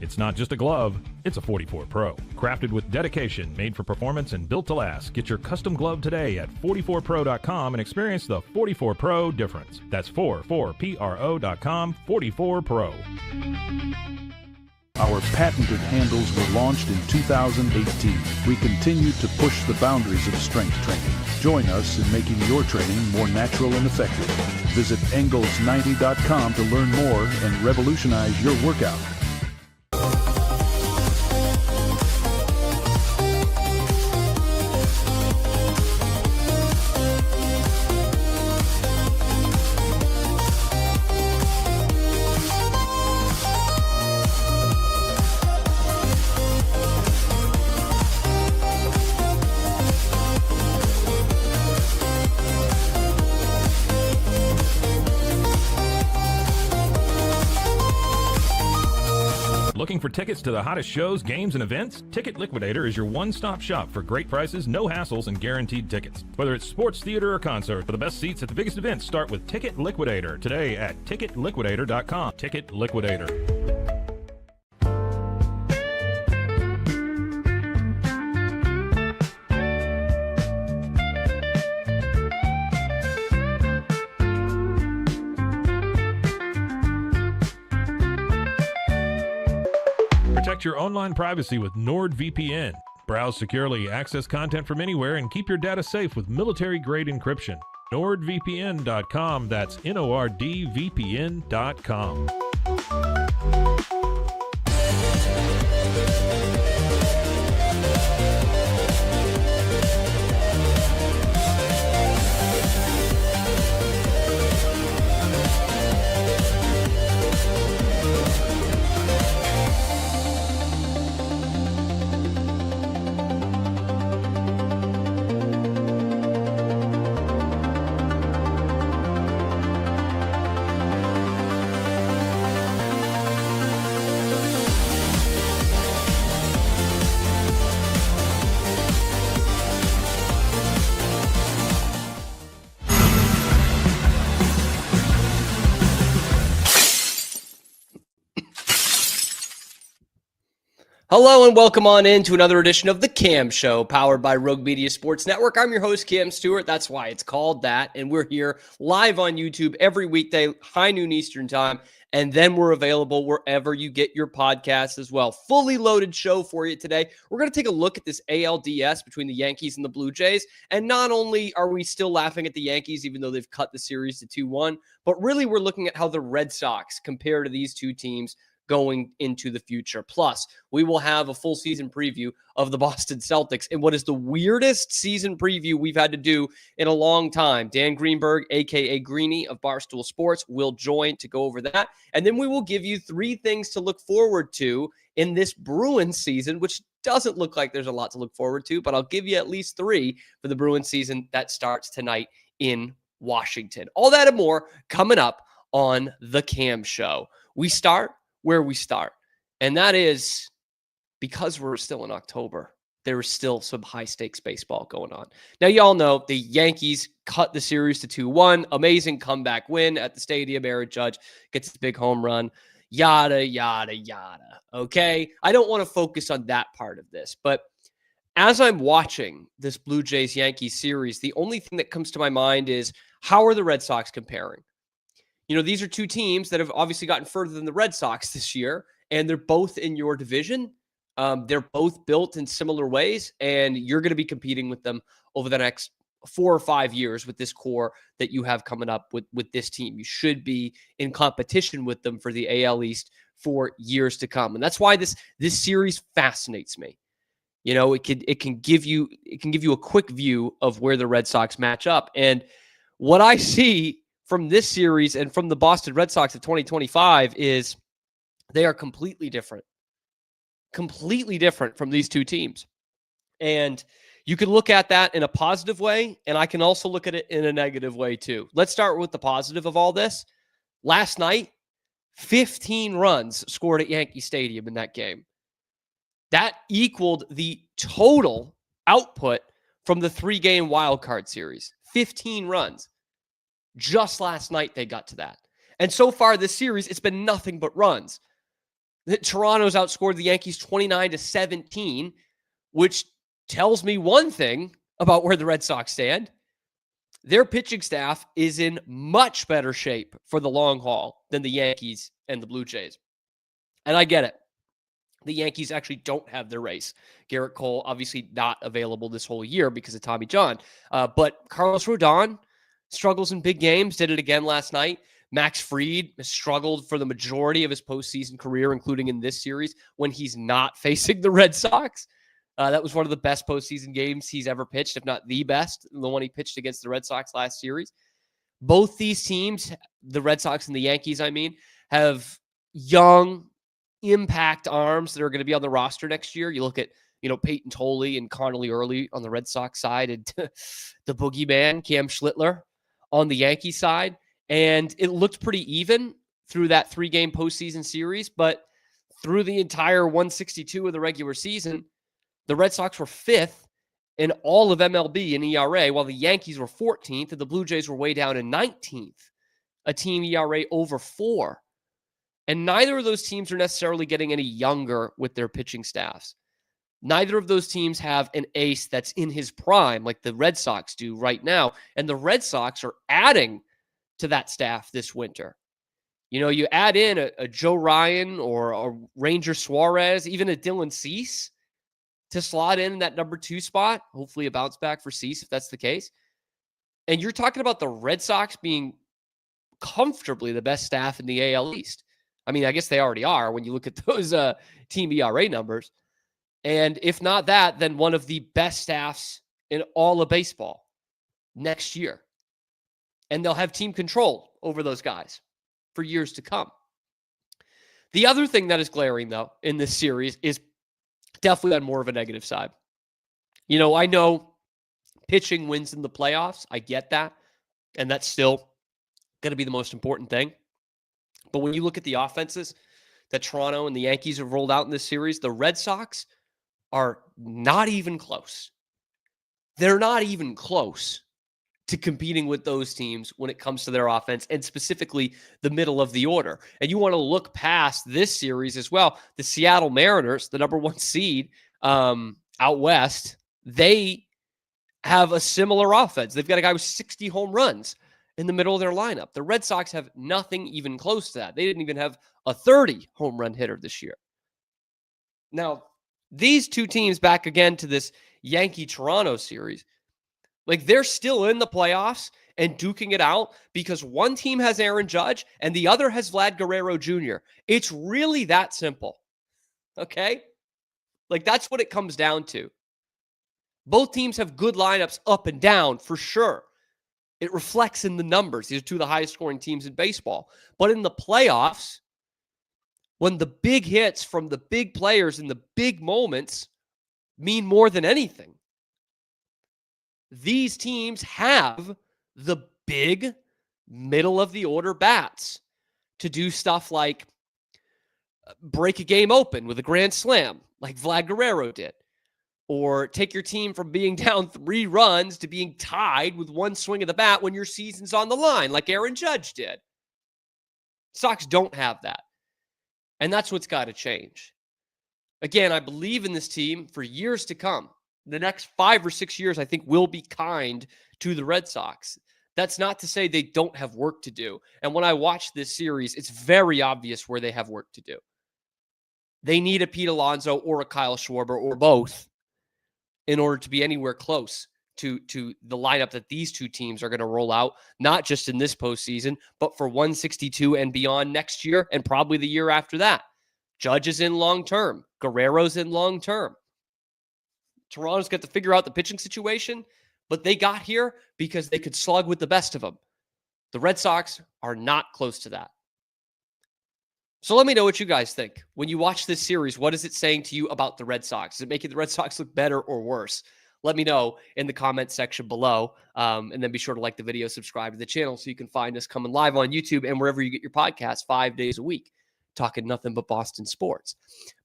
It's not just a glove, it's a 44 Pro. Crafted with dedication, made for performance, and built to last. Get your custom glove today at 44pro.com and experience the 44 Pro difference. That's 44pro.com, 44 Pro. Our patented handles were launched in 2018. We continue to push the boundaries of strength training. Join us in making your training more natural and effective. Visit Engels90.com to learn more and revolutionize your workout. Looking for tickets to the hottest shows, games, and events? Ticket Liquidator is your one-stop shop for great prices, no hassles, and guaranteed tickets. Whether it's sports, theater, or concert, for the best seats at the biggest events, start with Ticket Liquidator today at ticketliquidator.com. Ticket Liquidator. Protect your online privacy with NordVPN. Browse securely, access content from anywhere, and keep your data safe with military-grade encryption. NordVPN.com. That's NORDVPN.com. Hello and welcome on in to another edition of The Cam Show, powered by Rogue Media Sports Network. I'm your host, Cam Stuart. That's why it's called that. And we're here live on YouTube every weekday, high noon Eastern time. And then we're available wherever you get your podcasts as well. Fully loaded show for you today. We're going to take a look at this ALDS between the Yankees and the Blue Jays. And not only are we still laughing at the Yankees, even though they've cut the series to 2-1, but really we're looking at how the Red Sox compare to these two teams going into the future. Plus, we will have a full season preview of the Boston Celtics in what is the weirdest season preview we've had to do in a long time. Dan Greenberg, a.k.a. Greenie of Barstool Sports, will join to go over that. And then we will give you 3 things to look forward to in this Bruins season, which doesn't look like there's a lot to look forward to, but I'll give you at least 3 for the Bruins season that starts tonight in Washington. All that and more coming up on The Cam Show. We start where we start. And that is because we're still in October. There is still some high-stakes baseball going on. Now, y'all know the Yankees cut the series to 2-1. Amazing comeback win at the stadium. Aaron Judge gets his big home run. Yada, yada, yada. Okay? I don't want to focus on that part of this. But as I'm watching this Blue Jays-Yankees series, the only thing that comes to my mind is, how are the Red Sox comparing? You know, these are two teams that have obviously gotten further than the Red Sox this year, and they're both in your division. They're both built in similar ways, and you're going to be competing with them over the next 4 or 5 years with this core that you have coming up with this team. You should be in competition with them for the AL East for years to come. And that's why this series fascinates me. You know, it can give you a quick view of where the Red Sox match up. And what I see from this series and from the Boston Red Sox of 2025 is they are completely different from these two teams. And you can look at that in a positive way, and I can also look at it in a negative way too. Let's start with the positive of all this. Last night, 15 runs scored at Yankee Stadium in that game. That equaled the total output from the 3-game wild card series. 15 runs. Just last night, they got to that. And so far this series, it's been nothing but runs. Toronto's outscored the Yankees 29-17, which tells me one thing about where the Red Sox stand. Their pitching staff is in much better shape for the long haul than the Yankees and the Blue Jays. And I get it. The Yankees actually don't have their ace. Garrett Cole, obviously not available this whole year because of Tommy John. But Carlos Rodon struggles in big games, did it again last night. Max Fried has struggled for the majority of his postseason career, including in this series, when he's not facing the Red Sox. That was one of the best postseason games he's ever pitched, if not the best, the one he pitched against the Red Sox last series. Both these teams, the Red Sox and the Yankees, have young impact arms that are going to be on the roster next year. You look at, Peyton Tolley and Connolly Early on the Red Sox side, and the boogeyman, Cam Schlittler, on the Yankee side. And it looked pretty even through that 3-game postseason series, but through the entire 162 of the regular season, the Red Sox were 5th in all of MLB in ERA, while the Yankees were 14th and the Blue Jays were way down in 19th, a team ERA over 4. And neither of those teams are necessarily getting any younger with their pitching staffs. Neither of those teams have an ace that's in his prime like the Red Sox do right now. And the Red Sox are adding to that staff this winter. You add in a Joe Ryan or a Ranger Suarez, even a Dylan Cease to slot in that number 2 spot. Hopefully a bounce back for Cease if that's the case. And you're talking about the Red Sox being comfortably the best staff in the AL East. I mean, I guess they already are when you look at those team ERA numbers. And if not that, then one of the best staffs in all of baseball next year. And they'll have team control over those guys for years to come. The other thing that is glaring, though, in this series is definitely on more of a negative side. I know pitching wins in the playoffs. I get that. And that's still going to be the most important thing. But when you look at the offenses that Toronto and the Yankees have rolled out in this series, the Red Sox are not even close. They're not even close to competing with those teams when it comes to their offense, and specifically the middle of the order. And you want to look past this series as well. The Seattle Mariners, the number 1 seed out west, they have a similar offense. They've got a guy with 60 home runs in the middle of their lineup. The Red Sox have nothing even close to that. They didn't even have a 30 home run hitter this year. Now, these two teams, back again to this Yankee-Toronto series, they're still in the playoffs and duking it out because one team has Aaron Judge and the other has Vlad Guerrero Jr. It's really that simple. Okay? That's what it comes down to. Both teams have good lineups up and down for sure. It reflects in the numbers. These are two of the highest scoring teams in baseball. But in the playoffs, when the big hits from the big players in the big moments mean more than anything, these teams have the big middle of the order bats to do stuff like break a game open with a grand slam like Vlad Guerrero did, or take your team from being down 3 runs to being tied with one swing of the bat when your season's on the line like Aaron Judge did. Sox don't have that. And that's what's got to change. Again, I believe in this team for years to come. The next 5 or 6 years, I think, will be kind to the Red Sox. That's not to say they don't have work to do. And when I watch this series, it's very obvious where they have work to do. They need a Pete Alonso or a Kyle Schwarber or both in order to be anywhere close to the lineup that these two teams are going to roll out, not just in this postseason, but for 162 and beyond next year and probably the year after that. Judge is in long-term. Guerrero's in long-term. Toronto's got to figure out the pitching situation, but they got here because they could slug with the best of them. The Red Sox are not close to that. So let me know what you guys think. When you watch this series, what is it saying to you about the Red Sox? Is it making the Red Sox look better or worse? Let me know in the comment section below. And then be sure to like the video, subscribe to the channel so you can find us coming live on YouTube and wherever you get your podcasts 5 days a week, talking nothing but Boston sports.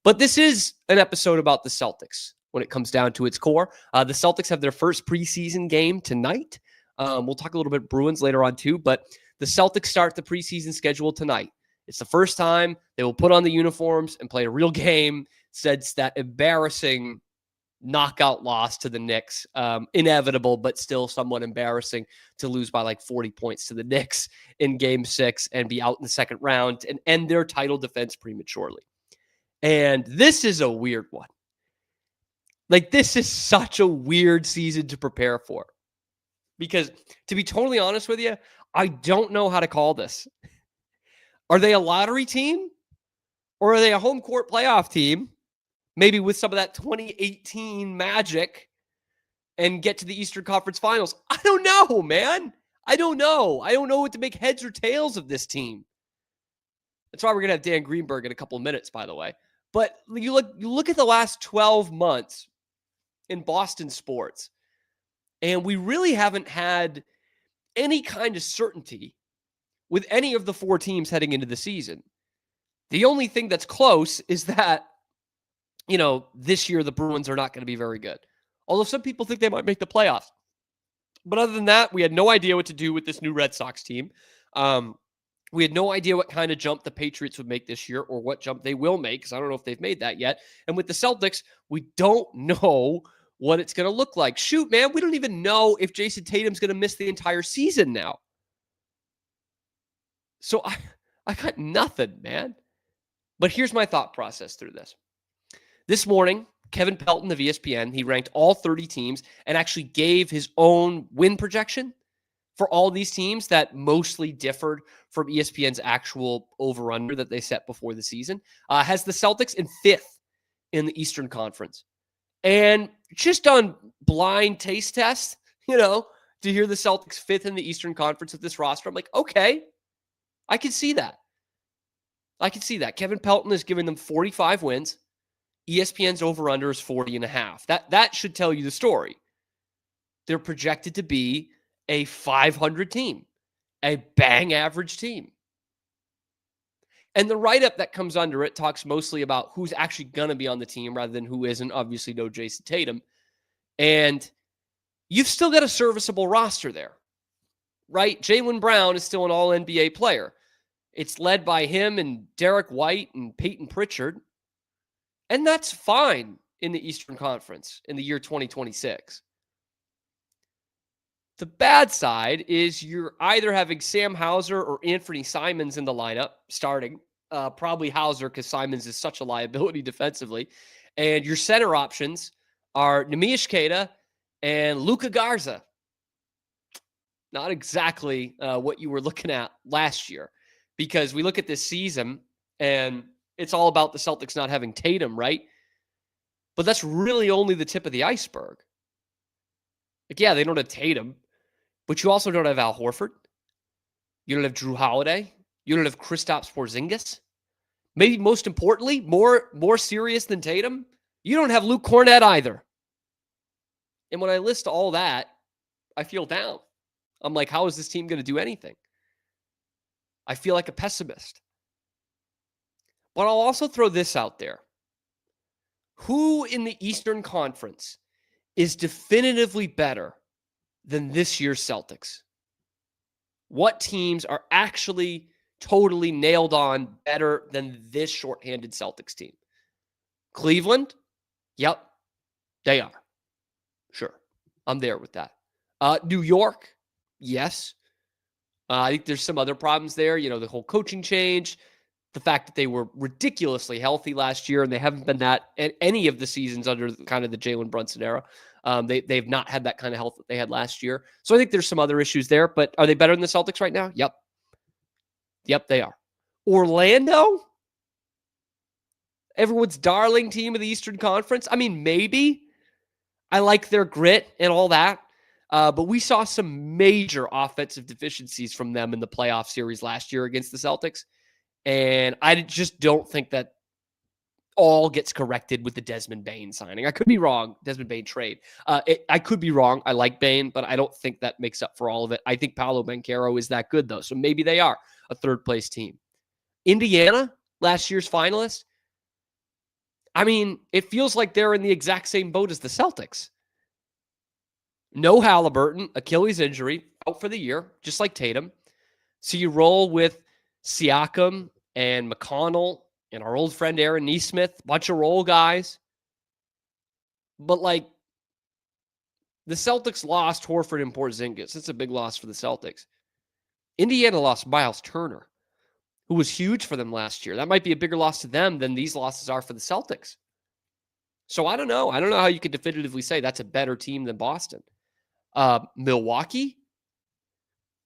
But this is an episode about the Celtics when it comes down to its core. The Celtics have their first preseason game tonight. We'll talk a little bit Bruins later on too, but the Celtics start the preseason schedule tonight. It's the first time they will put on the uniforms and play a real game since that embarrassing knockout loss to the Knicks. Inevitable, but still somewhat embarrassing to lose by like 40 points to the Knicks in Game 6 and be out in the second round and end their title defense prematurely. And this is a weird one. Like, this is such a weird season to prepare for. Because, to be totally honest with you, I don't know how to call this. Are they a lottery team? Or are they a home court playoff team? Maybe with some of that 2018 magic and get to the Eastern Conference Finals. I don't know, man. I don't know. I don't know what to make heads or tails of this team. That's why we're going to have Dan Greenberg in a couple of minutes, by the way. But you look at the last 12 months in Boston sports, and we really haven't had any kind of certainty with any of the four teams heading into the season. The only thing that's close is that, this year the Bruins are not going to be very good. Although some people think they might make the playoffs. But other than that, we had no idea what to do with this new Red Sox team. We had no idea what kind of jump the Patriots would make this year or what jump they will make, because I don't know if they've made that yet. And with the Celtics, we don't know what it's going to look like. Shoot, man, we don't even know if Jayson Tatum's going to miss the entire season now. So I got nothing, man. But here's my thought process through this. This morning, Kevin Pelton of ESPN, he ranked all 30 teams and actually gave his own win projection for all these teams that mostly differed from ESPN's actual over-under that they set before the season. Has the Celtics in 5th in the Eastern Conference. And just on blind taste test, to hear the Celtics 5th in the Eastern Conference with this roster, I'm like, okay, I can see that. Kevin Pelton has given them 45 wins. ESPN's over-under is 40.5. That should tell you the story. They're projected to be a 500 team, a bang average team. And the write-up that comes under it talks mostly about who's actually going to be on the team rather than who isn't. Obviously, no Jayson Tatum. And you've still got a serviceable roster there, right? Jaylen Brown is still an all-NBA player. It's led by him and Derek White and Peyton Pritchard. And that's fine in the Eastern Conference in the year 2026. The bad side is you're either having Sam Hauser or Anthony Simons in the lineup starting. Probably Hauser because Simons is such a liability defensively. And your center options are Neemias Queta and Luka Garza. Not exactly what you were looking at last year, because we look at this season and it's all about the Celtics not having Tatum, right? But that's really only the tip of the iceberg. Like, yeah, they don't have Tatum, but you also don't have Al Horford. You don't have Drew Holiday. You don't have Kristaps Porzingis. Maybe most importantly, more serious than Tatum, you don't have Luke Cornett either. And when I list all that, I feel down. I'm like, how is this team going to do anything? I feel like a pessimist. But I'll also throw this out there. Who in the Eastern Conference is definitively better than this year's Celtics? What teams are actually totally nailed on better than this shorthanded Celtics team? Cleveland? Yep, they are. Sure, I'm there with that. New York? Yes. I think there's some other problems there. The whole coaching change, the fact that they were ridiculously healthy last year, and they haven't been that at any of the seasons under kind of the Jalen Brunson era. They've not had that kind of health that they had last year. So I think there's some other issues there, but are they better than the Celtics right now? Yep, they are. Orlando? Everyone's darling team of the Eastern Conference? I mean, maybe. I like their grit and all that. But we saw some major offensive deficiencies from them in the playoff series last year against the Celtics. And I just don't think that all gets corrected with the Desmond Bane signing. I could be wrong. Desmond Bane trade. I could be wrong. I like Bane, but I don't think that makes up for all of it. I think Paolo Banchero is that good, though. So maybe they are a third-place team. Indiana, last year's finalist. I mean, it feels like they're in the exact same boat as the Celtics. No Halliburton, Achilles injury, out for the year, just like Tatum. So you roll with Siakam and McConnell and our old friend Aaron Nesmith, bunch of role guys. But like the Celtics lost Horford and Porzingis. It's a big loss for the Celtics. Indiana lost Miles Turner, who was huge for them last year. That might be a bigger loss to them than these losses are for the Celtics. So I don't know. I don't know how you could definitively say that's a better team than Boston. Milwaukee,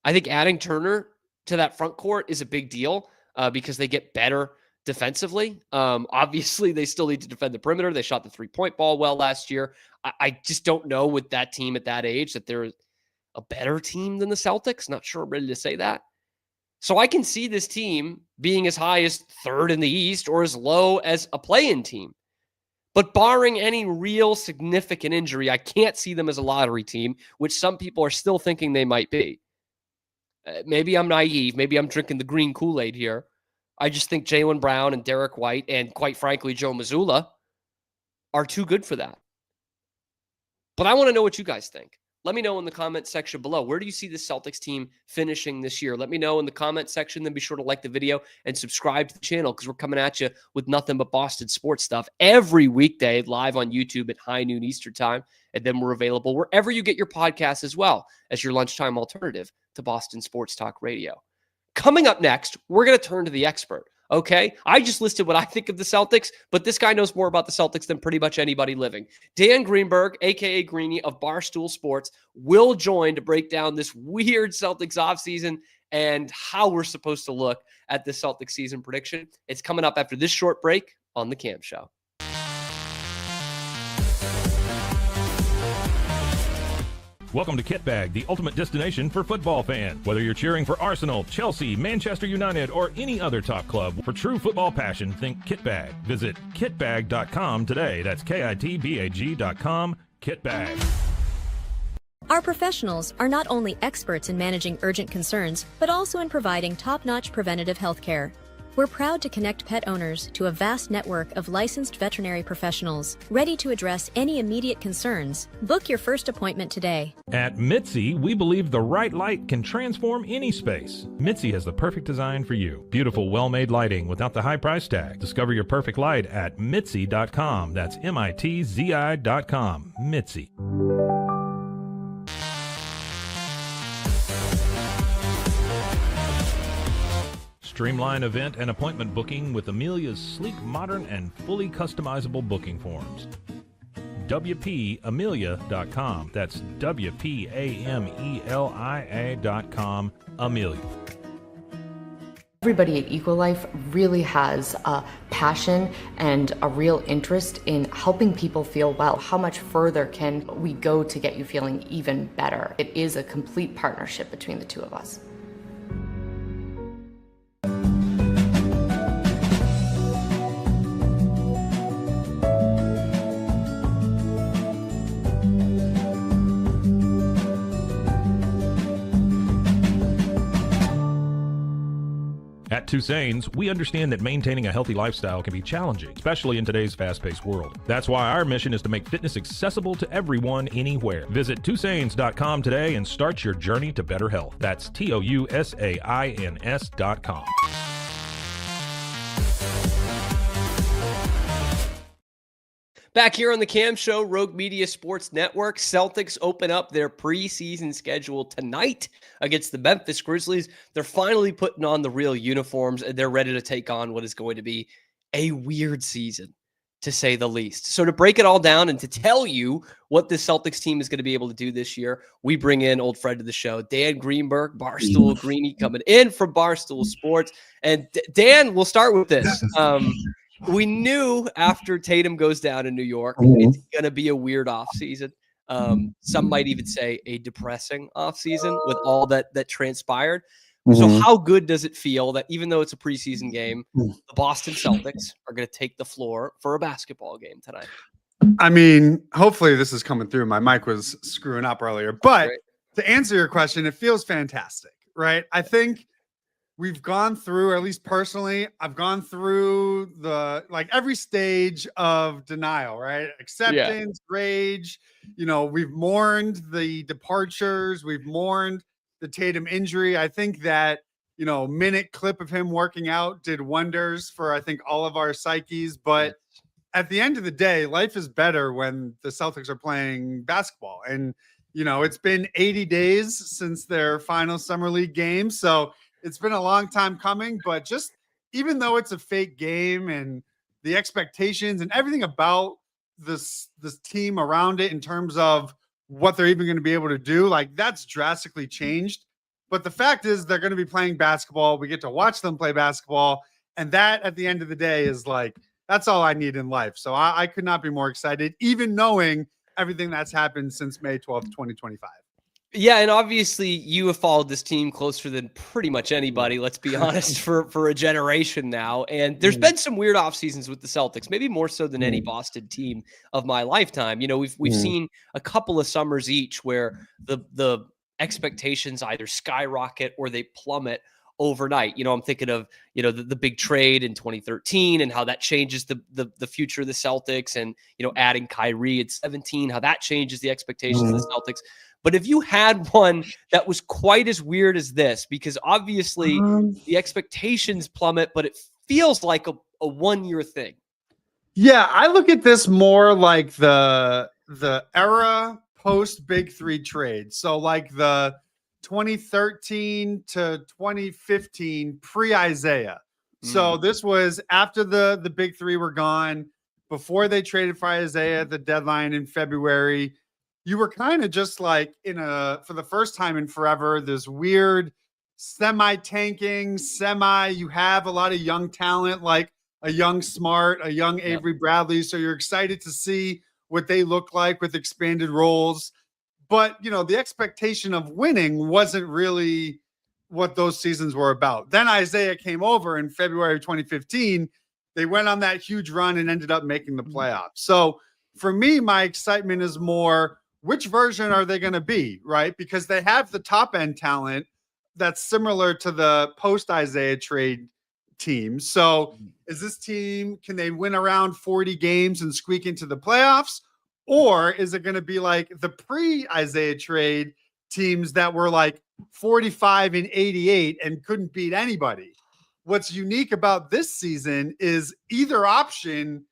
I think adding Turner to that front court is a big deal because they get better defensively. Obviously, they still need to defend the perimeter. They shot the three-point ball well last year. I just don't know with that team at that age that they're a better team than the Celtics. Not sure I'm ready to say that. So I can see this team being as high as third in the East or as low as a play-in team. But barring any real significant injury, I can't see them as a lottery team, which some people are still thinking they might be. Maybe I'm naive. Maybe I'm drinking the green Kool-Aid here. I just think Jaylen Brown and Derek White and, quite frankly, Joe Mazzulla are too good for that. But I want to know what you guys think. Let me know in the comment section below. Where do you see the Celtics team finishing this year? Let me know in the comment section. Then be sure to like the video and subscribe to the channel because we're coming at you with nothing but Boston sports stuff every weekday live on YouTube at high noon Eastern time. And then we're available wherever you get your podcasts as well as your lunchtime alternative to Boston Sports Talk Radio. Coming up next, we're going to turn to the expert. Okay, I just listed what I think of the Celtics, but this guy knows more about the Celtics than pretty much anybody living. Dan Greenberg, a.k.a. Greenie of Barstool Sports, will join to break down this weird Celtics offseason and how we're supposed to look at the Celtics season prediction. It's coming up after this short break on The Cam Show. Welcome to Kit Bag, the ultimate destination for football fans. Whether you're cheering for Arsenal, Chelsea, Manchester United, or any other top club, for true football passion, think Kit Bag. Visit kitbag.com today. That's KITBAG.com. Kit Bag. Our professionals are not only experts in managing urgent concerns, but also in providing top-notch preventative health care. We're proud to connect pet owners to a vast network of licensed veterinary professionals, ready to address any immediate concerns. Book your first appointment today. At Mitzi, we believe the right light can transform any space. Mitzi has the perfect design for you. Beautiful, well-made lighting without the high price tag. Discover your perfect light at Mitzi.com. That's MITZI.com. Mitzi. Streamline event and appointment booking with Amelia's sleek, modern, and fully customizable booking forms. WPAmelia.com. That's WPAMELIA.com. Amelia. Everybody at Equalife really has a passion and a real interest in helping people feel well. How much further can we go to get you feeling even better? It is a complete partnership between the two of us. At Two Sanes, we understand that maintaining a healthy lifestyle can be challenging, especially in today's fast-paced world. That's why our mission is to make fitness accessible to everyone, anywhere. Visit twosains.com today and start your journey to better health. That's TOUSAINS.com. Back here on the Cam Show, Rogue Media Sports Network, Celtics open up their preseason schedule tonight against the Memphis Grizzlies. They're finally putting on the real uniforms, and they're ready to take on what is going to be a weird season, to say the least. So to break it all down and to tell you what this Celtics team is going to be able to do this year, we bring in old friend of the show, Dan Greenberg, Barstool Greenie, coming in from Barstool Sports. And Dan, we'll start with this. We knew after Tatum goes down in New York, it's going to be a weird offseason. Some might even say a depressing offseason with all that transpired. So how good does it feel that even though it's a preseason game, the Boston Celtics are going to take the floor for a basketball game tonight? I mean, hopefully this is coming through. My mic was screwing up earlier. But to answer your question, it feels fantastic, right? I think we've gone through, or at least personally, I've gone through every stage of denial, right? Acceptance, rage, we've mourned the departures, we've mourned the Tatum injury. I think that minute clip of him working out did wonders for, I think, all of our psyches. But at the end of the day, life is better when the Celtics are playing basketball. And, it's been 80 days since their final summer league game. So it's been a long time coming, but just even though it's a fake game and the expectations and everything about this team around it in terms of what they're even going to be able to do, like that's drastically changed. But the fact is they're going to be playing basketball. We get to watch them play basketball. And that at the end of the day is like, that's all I need in life. So I could not be more excited, even knowing everything that's happened since May 12th, 2025. Yeah, and obviously you have followed this team closer than pretty much anybody, let's be honest, for a generation now. And there's been some weird off seasons with the Celtics, maybe more so than any Boston team of my lifetime. We've seen a couple of summers each where the expectations either skyrocket or they plummet overnight. I'm thinking of, the big trade in 2013 and how that changes the future of the Celtics, and, adding Kyrie at 17, how that changes the expectations of the Celtics. But if you had one that was quite as weird as this, because obviously the expectations plummet, but it feels like a 1-year thing. Yeah, I look at this more like the era post Big Three trade. So like the 2013 to 2015 pre-Isaiah. So this was after the Big Three were gone, before they traded for Isaiah at the deadline in February. You were kind of just like for the first time in forever, this weird semi-tanking, you have a lot of young talent, like a young Smart, a young Avery Bradley. So you're excited to see what they look like with expanded roles. But, the expectation of winning wasn't really what those seasons were about. Then Isaiah came over in February of 2015. They went on that huge run and ended up making the playoffs. So for me, my excitement is more, which version are they going to be, right? Because they have the top end talent that's similar to the post Isaiah trade team. So is this team, can they win around 40 games and squeak into the playoffs? Or is it going to be like the pre-Isaiah trade teams that were like 45 and 88 and couldn't beat anybody? What's unique about this season is either option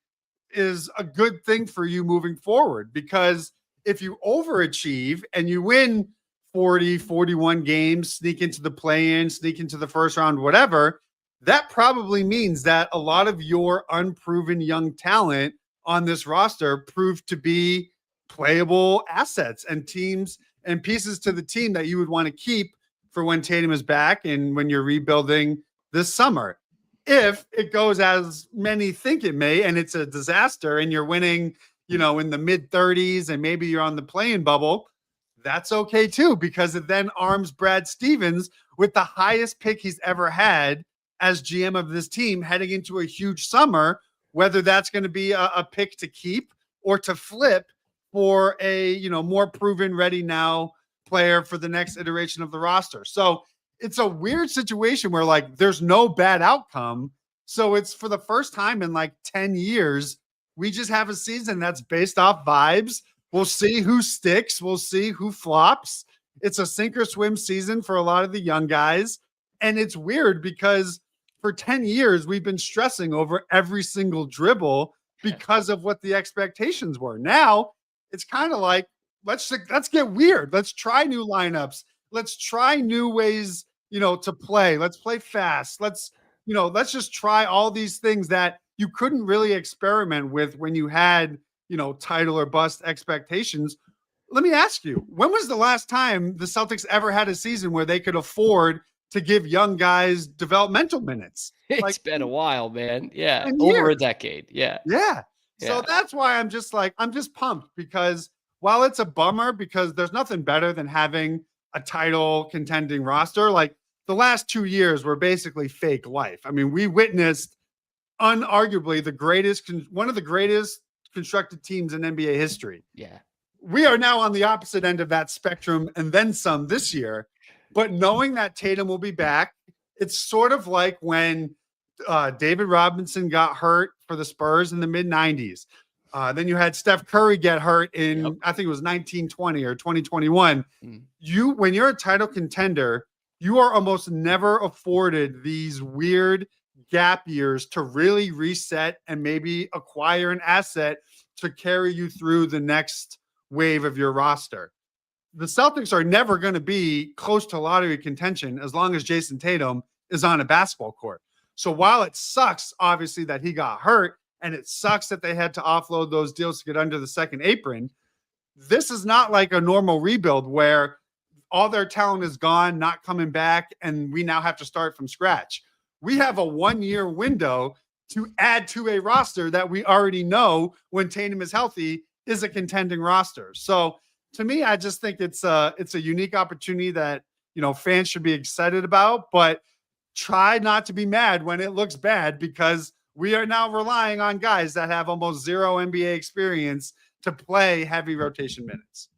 is a good thing for you moving forward, because if you overachieve and you win 40, 41 games, sneak into the play-in, sneak into the first round, whatever, that probably means that a lot of your unproven young talent on this roster proved to be playable assets and teams and pieces to the team that you would want to keep for when Tatum is back and when you're rebuilding this summer. If it goes as many think it may, and it's a disaster and you're winning, in the mid 30s and maybe you're on the play-in bubble, that's okay too, because it then arms Brad Stevens with the highest pick he's ever had as GM of this team heading into a huge summer, whether that's going to be a pick to keep or to flip for a, more proven ready now player for the next iteration of the roster. So it's a weird situation where like there's no bad outcome. So it's for the first time in like 10 years, we just have a season that's based off vibes. We'll see who sticks. We'll see who flops. It's a sink or swim season for a lot of the young guys. And it's weird because for 10 years, we've been stressing over every single dribble because of what the expectations were. Now it's kind of like, let's get weird. Let's try new lineups. Let's try new ways, to play. Let's play fast. Let's just try all these things that you couldn't really experiment with when you had, title or bust expectations. Let me ask you, when was the last time the Celtics ever had a season where they could afford to give young guys developmental minutes? It's been a while, man. Yeah. Over a decade. Yeah. Yeah. So that's why I'm just pumped, because while it's a bummer because there's nothing better than having a title contending roster, like the last 2 years were basically fake life. I mean, we witnessed unarguably one of the greatest constructed teams in NBA history. Yeah. We are now on the opposite end of that spectrum and then some this year. But knowing that Tatum will be back, it's sort of like when David Robinson got hurt for the Spurs in the mid-90s. Then you had Steph Curry get hurt in, I think it was 1920 or 2021. When you're a title contender, you are almost never afforded these weird gap years to really reset and maybe acquire an asset to carry you through the next wave of your roster. The Celtics are never going to be close to lottery contention as long as Jayson Tatum is on a basketball court. So while it sucks, obviously, that he got hurt, and it sucks that they had to offload those deals to get under the second apron, this is not like a normal rebuild where all their talent is gone, not coming back, and we now have to start from scratch. We have a 1-year window to add to a roster that we already know, when Tatum is healthy, is a contending roster. So to me, I just think it's a unique opportunity that, fans should be excited about, but try not to be mad when it looks bad, because we are now relying on guys that have almost zero NBA experience to play heavy rotation minutes.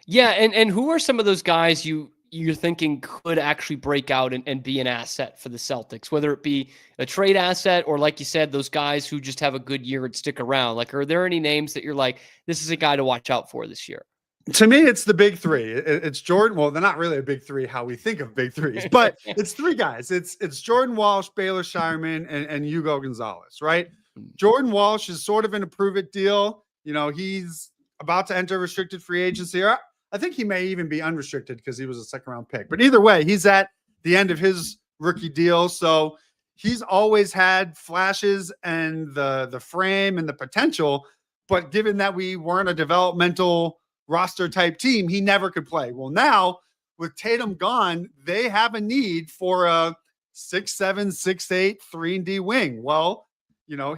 Yeah, and who are some of those guys you're thinking could actually break out and be an asset for the Celtics, whether it be a trade asset or, like you said, those guys who just have a good year and stick around? Like, are there any names that you're like, this is a guy to watch out for this year? To me, it's the big three. It's Jordan. Well, they're not really a big three, how we think of big threes, but it's three guys. It's Jordan Walsh, Baylor Shireman, and Hugo Gonzalez, right? Jordan Walsh is sort of in a prove-it deal. He's about to enter restricted free agency. I think he may even be unrestricted because he was a second-round pick. But either way, he's at the end of his rookie deal. So he's always had flashes and the frame and the potential. But given that we weren't a developmental roster type team, he never could play. Well, now with Tatum gone, they have a need for a 6'7", 6'8", 3-and-D wing. Well,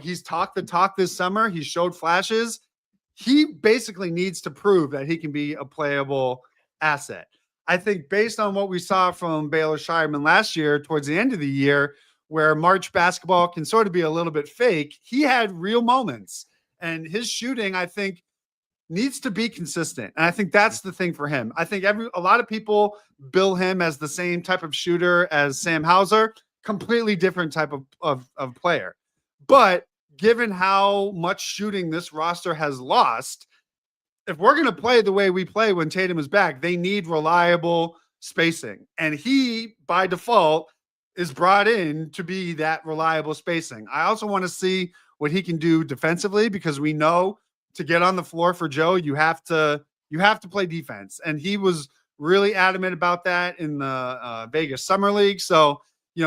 he's talked the talk this summer. He showed flashes. He basically needs to prove that he can be a playable asset. I think based on what we saw from Baylor Shireman last year towards the end of the year, where March basketball can sort of be a little bit fake, he had real moments. And his shooting, I think, needs to be consistent. And I think that's the thing for him. I think a lot of people bill him as the same type of shooter as Sam Hauser, completely different type of player. But given how much shooting this roster has lost, if we're going to play the way we play when Tatum is back, they need reliable spacing. And he, by default, is brought in to be that reliable spacing. I also want to see what he can do defensively, because we know to get on the floor for Joe, you have to play defense. And he was really adamant about that in the Vegas Summer League. So,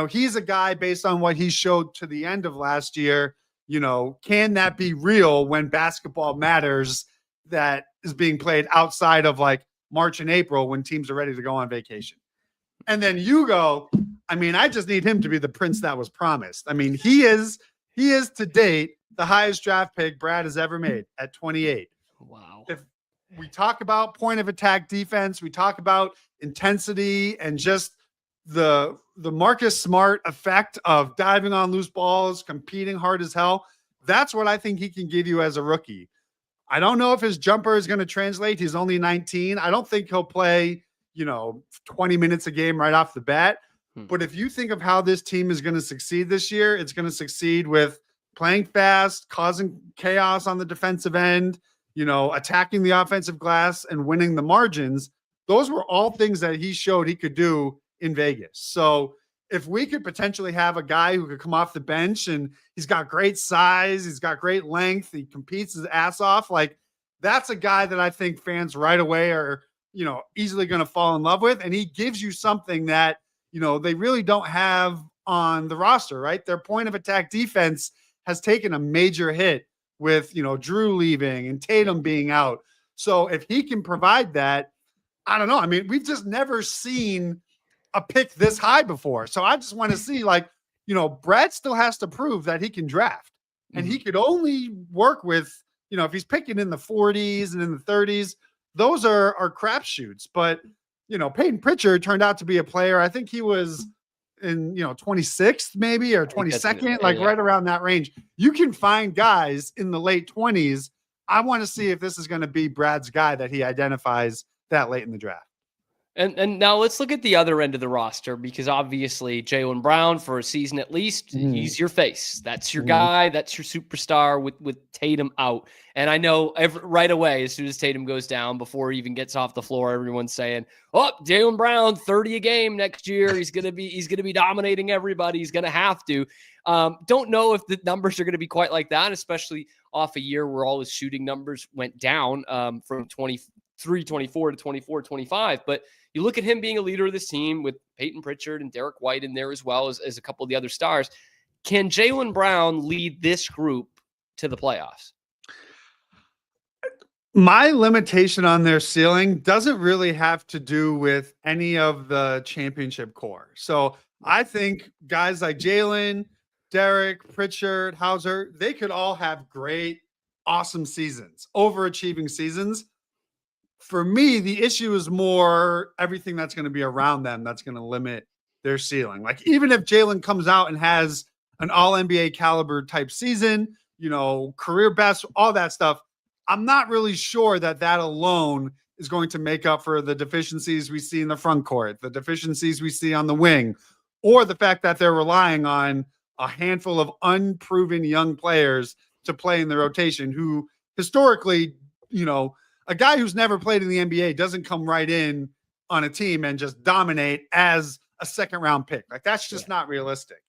he's a guy, based on what he showed to the end of last year, can that be real when basketball matters, that is being played outside of like March and April when teams are ready to go on vacation? And then Hugo, I just need him to be the prince that was promised. He is to date the highest draft pick Brad has ever made at 28. Wow. If we talk about point of attack defense, we talk about intensity and just the Marcus Smart effect of diving on loose balls, competing hard as hell. That's what I think he can give you as a rookie. I don't know if his jumper is going to translate. He's only 19. I don't think he'll play, 20 minutes a game right off the bat. But if you think of how this team is going to succeed this year, it's going to succeed with playing fast, causing chaos on the defensive end, attacking the offensive glass and winning the margins. Those were all things that he showed he could do in Vegas. So if we could potentially have a guy who could come off the bench and he's got great size, he's got great length, he competes his ass off, like that's a guy that I think fans right away are, easily going to fall in love with. And he gives you something that, they really don't have on the roster, right? Their point of attack defense has taken a major hit with, Drew leaving and Tatum being out. So if he can provide that, I don't know. We've just never seen a pick this high before. So I just want to see, Brad still has to prove that he can draft, and he could only work with, if he's picking in the 40s and in the 30s, those are crapshoots. But, Peyton Pritchard turned out to be a player. I think he was in 26th maybe, or 22nd, right around that range. You can find guys in the late 20s. I want to see if this is going to be Brad's guy that he identifies that late in the draft. And now let's look at the other end of the roster, because obviously Jaylen Brown, for a season at least, he's your face. That's your guy. That's your superstar with Tatum out. And I know right away, as soon as Tatum goes down, before he even gets off the floor, everyone's saying, "Oh, Jaylen Brown, 30 a game next year. He's gonna be dominating everybody. He's gonna have to." Don't know if the numbers are going to be quite like that, especially off a year where all his shooting numbers went down from 23-24 to 24-25. But you look at him being a leader of this team with Peyton Pritchard and Derek White in there, as well as a couple of the other stars. Can Jaylen Brown lead this group to the playoffs? My limitation on their ceiling doesn't really have to do with any of the championship core. So I think guys like Jaylen, Derek, Pritchard, Hauser, they could all have great, awesome seasons, overachieving seasons. For me, the issue is more everything that's going to be around them that's going to limit their ceiling. Like, even if Jaylen comes out and has an all NBA caliber type season, career best, all that stuff, I'm not really sure that alone is going to make up for the deficiencies we see in the front court, the deficiencies we see on the wing, or the fact that they're relying on a handful of unproven young players to play in the rotation who historically, a guy who's never played in the NBA doesn't come right in on a team and just dominate as a second round pick. Like, that's just not realistic.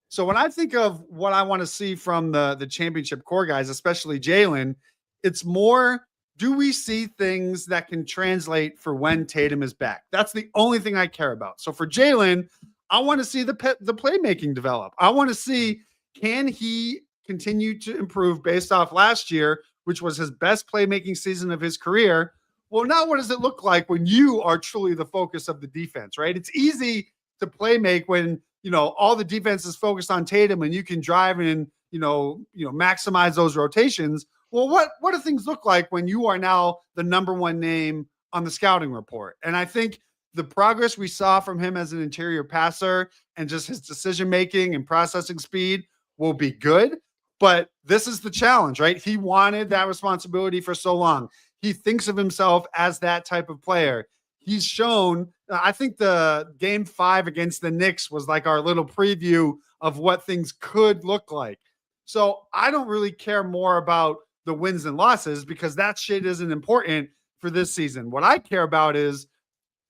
So when I think of what I want to see from the championship core guys, especially Jaylen, it's more, do we see things that can translate for when Tatum is back? That's the only thing I care about. So for Jaylen, I want to see the playmaking develop. I want to see, can he continue to improve based off last year, which was his best playmaking season of his career? Well, now what does it look like when you are truly the focus of the defense, right? It's easy to play make when, all the defense is focused on Tatum and you can drive and, maximize those rotations. Well, what do things look like when you are now the number one name on the scouting report? And I think the progress we saw from him as an interior passer and just his decision-making and processing speed will be good. But this is the challenge, right? He wanted that responsibility for so long. He thinks of himself as that type of player. He's shown, I think the game 5 against the Knicks was like our little preview of what things could look like. So I don't really care more about the wins and losses because that shit isn't important for this season. What I care about is,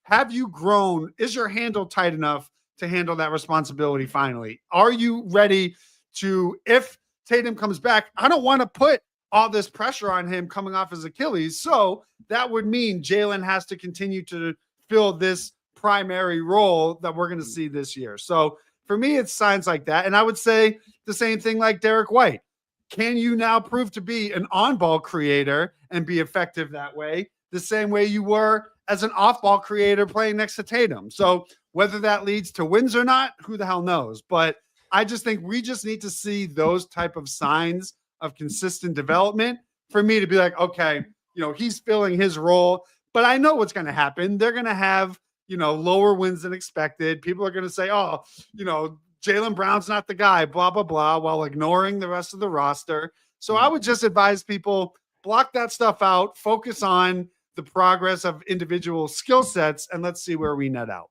have you grown? Is your handle tight enough to handle that responsibility finally? Are you ready to, if Tatum comes back, I don't want to put all this pressure on him coming off his Achilles. So that would mean Jaylen has to continue to fill this primary role that we're going to see this year. So for me, it's signs like that. And I would say the same thing like Derek White. Can you now prove to be an on-ball creator and be effective that way, the same way you were as an off-ball creator playing next to Tatum? So whether that leads to wins or not, who the hell knows? But I just think we just need to see those type of signs of consistent development for me to be like, okay, he's filling his role, but I know what's going to happen. They're going to have, lower wins than expected. People are going to say, oh, Jaylen Brown's not the guy, blah, blah, blah, while ignoring the rest of the roster. So I would just advise people, block that stuff out, focus on the progress of individual skill sets, and let's see where we net out.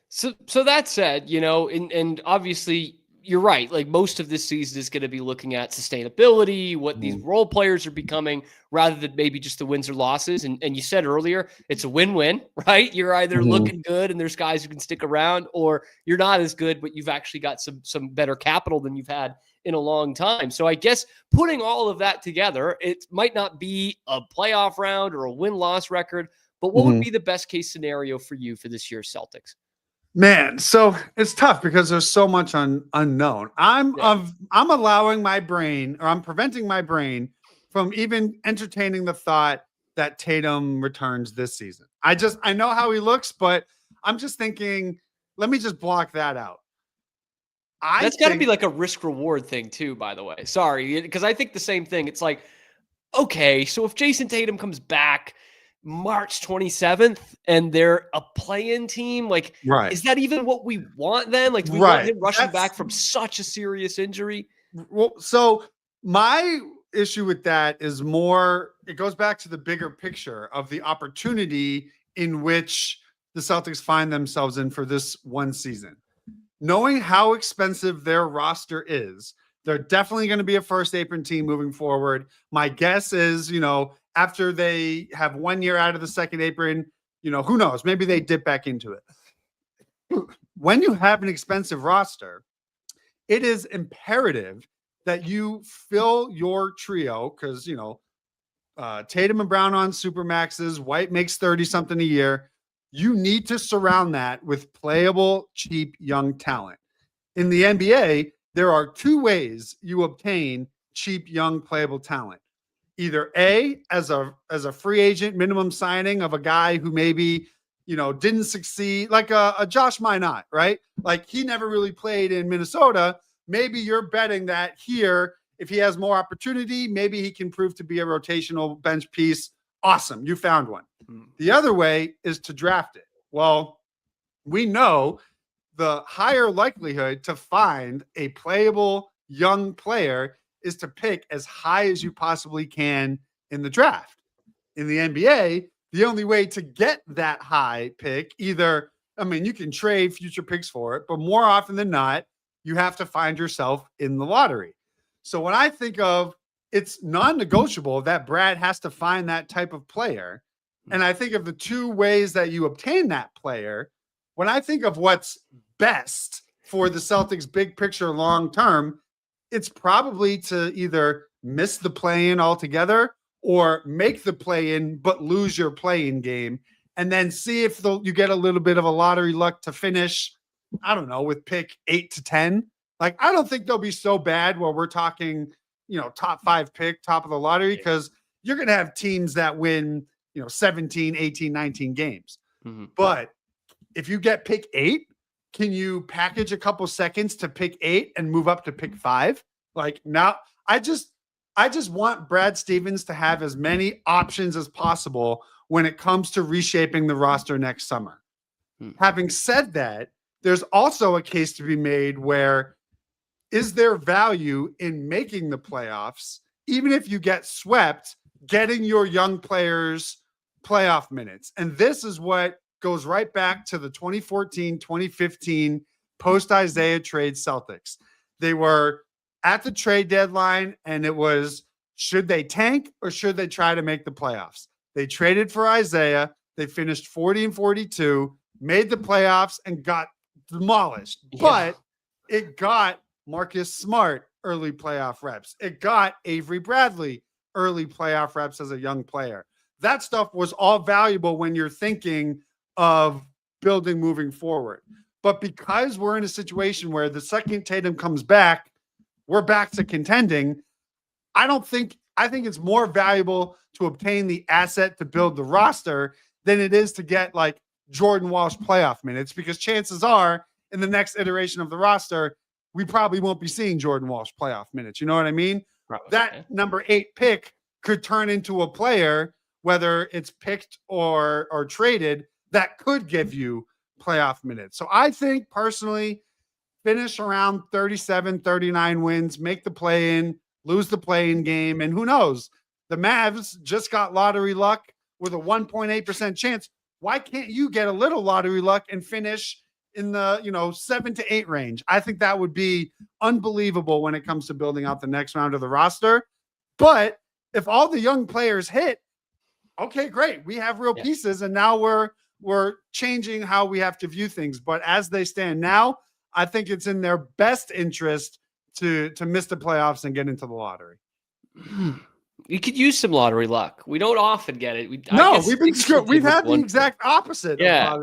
So that said, and obviously you're right. Like, most of this season is going to be looking at sustainability, what these role players are becoming, rather than maybe just the wins or losses. And you said earlier, it's a win-win, right? You're either looking good and there's guys who can stick around, or you're not as good, but you've actually got some better capital than you've had in a long time. So I guess putting all of that together, it might not be a playoff round or a win-loss record, but what would be the best case scenario for you for this year's Celtics? Man, so it's tough because there's so much unknown. I'm allowing my brain, or I'm preventing my brain from even entertaining the thought that Tatum returns this season. I know how he looks, but I'm just thinking, let me just block that out. That's got to be like a risk reward thing too, by the way. Sorry, because I think the same thing. It's like, okay, so if Jayson Tatum comes back March 27th and they're a play-in team, like, is that even what we want then? Like, do we want him rushing back from such a serious injury? Well, so my issue with that is more, it goes back to the bigger picture of the opportunity in which the Celtics find themselves in for this one season. Knowing how expensive their roster is, they're definitely going to be a first apron team moving forward. My guess is, after they have 1 year out of the second apron, who knows? Maybe they dip back into it. When you have an expensive roster, it is imperative that you fill your trio because, Tatum and Brown on supermaxes, White makes 30 something a year. You need to surround that with playable, cheap, young talent. In the NBA, there are two ways you obtain cheap, young, playable talent. Either A, as a free agent minimum signing of a guy who maybe, didn't succeed, like a Josh Minot, right? Like he never really played in Minnesota. Maybe you're betting that here, if he has more opportunity, maybe he can prove to be a rotational bench piece. Awesome. You found one. The other way is to draft it. Well, we know the higher likelihood to find a playable young player is to pick as high as you possibly can in the draft. In the NBA, the only way to get that high pick, you can trade future picks for it, but more often than not, you have to find yourself in the lottery. So when I think of, it's non-negotiable that Brad has to find that type of player. And I think of the two ways that you obtain that player. When I think of what's best for the Celtics big picture long-term, it's probably to either miss the play-in altogether or make the play-in but lose your play-in game and then see if you get a little bit of a lottery luck to finish, I don't know, with pick 8 to 10. Like, I don't think they'll be so bad where we're talking, top 5 pick, top of the lottery, because you're going to have teams that win, 17, 18, 19 games. Mm-hmm. But if you get pick 8, can you package a couple seconds to pick 8 and move up to pick 5? Like now, I just want Brad Stevens to have as many options as possible when it comes to reshaping the roster next summer. Having said that, there's also a case to be made where is there value in making the playoffs, even if you get swept, getting your young players playoff minutes? And this is what goes right back to the 2014, 2015 post-Isaiah trade Celtics. They were at the trade deadline, and it was, should they tank or should they try to make the playoffs? They traded for Isaiah. They finished 40-42, made the playoffs, and got demolished. Yeah. But it got Marcus Smart early playoff reps. It got Avery Bradley early playoff reps as a young player. That stuff was all valuable when you're thinking of building moving forward. But because we're in a situation where the second Tatum comes back, we're back to contending. I think it's more valuable to obtain the asset to build the roster than it is to get like Jordan Walsh playoff minutes, because chances are in the next iteration of the roster, we probably won't be seeing Jordan Walsh playoff minutes. You know what I mean? Probably, that number 8 pick could turn into a player, whether it's picked or traded, that could give you playoff minutes. So I think personally, finish around 37, 39 wins, make the play-in, lose the play-in game, and who knows? The Mavs just got lottery luck with a 1.8% chance. Why can't you get a little lottery luck and finish in the 7 to 8 range? I think that would be unbelievable when it comes to building out the next round of the roster. But if all the young players hit, okay, great. We have real pieces, and now we're changing how we have to view things. But as they stand now, I think it's in their best interest to miss the playoffs and get into the lottery. You could use some lottery luck. We don't often get it. We've been screwed. We've had the exact opposite. Yeah.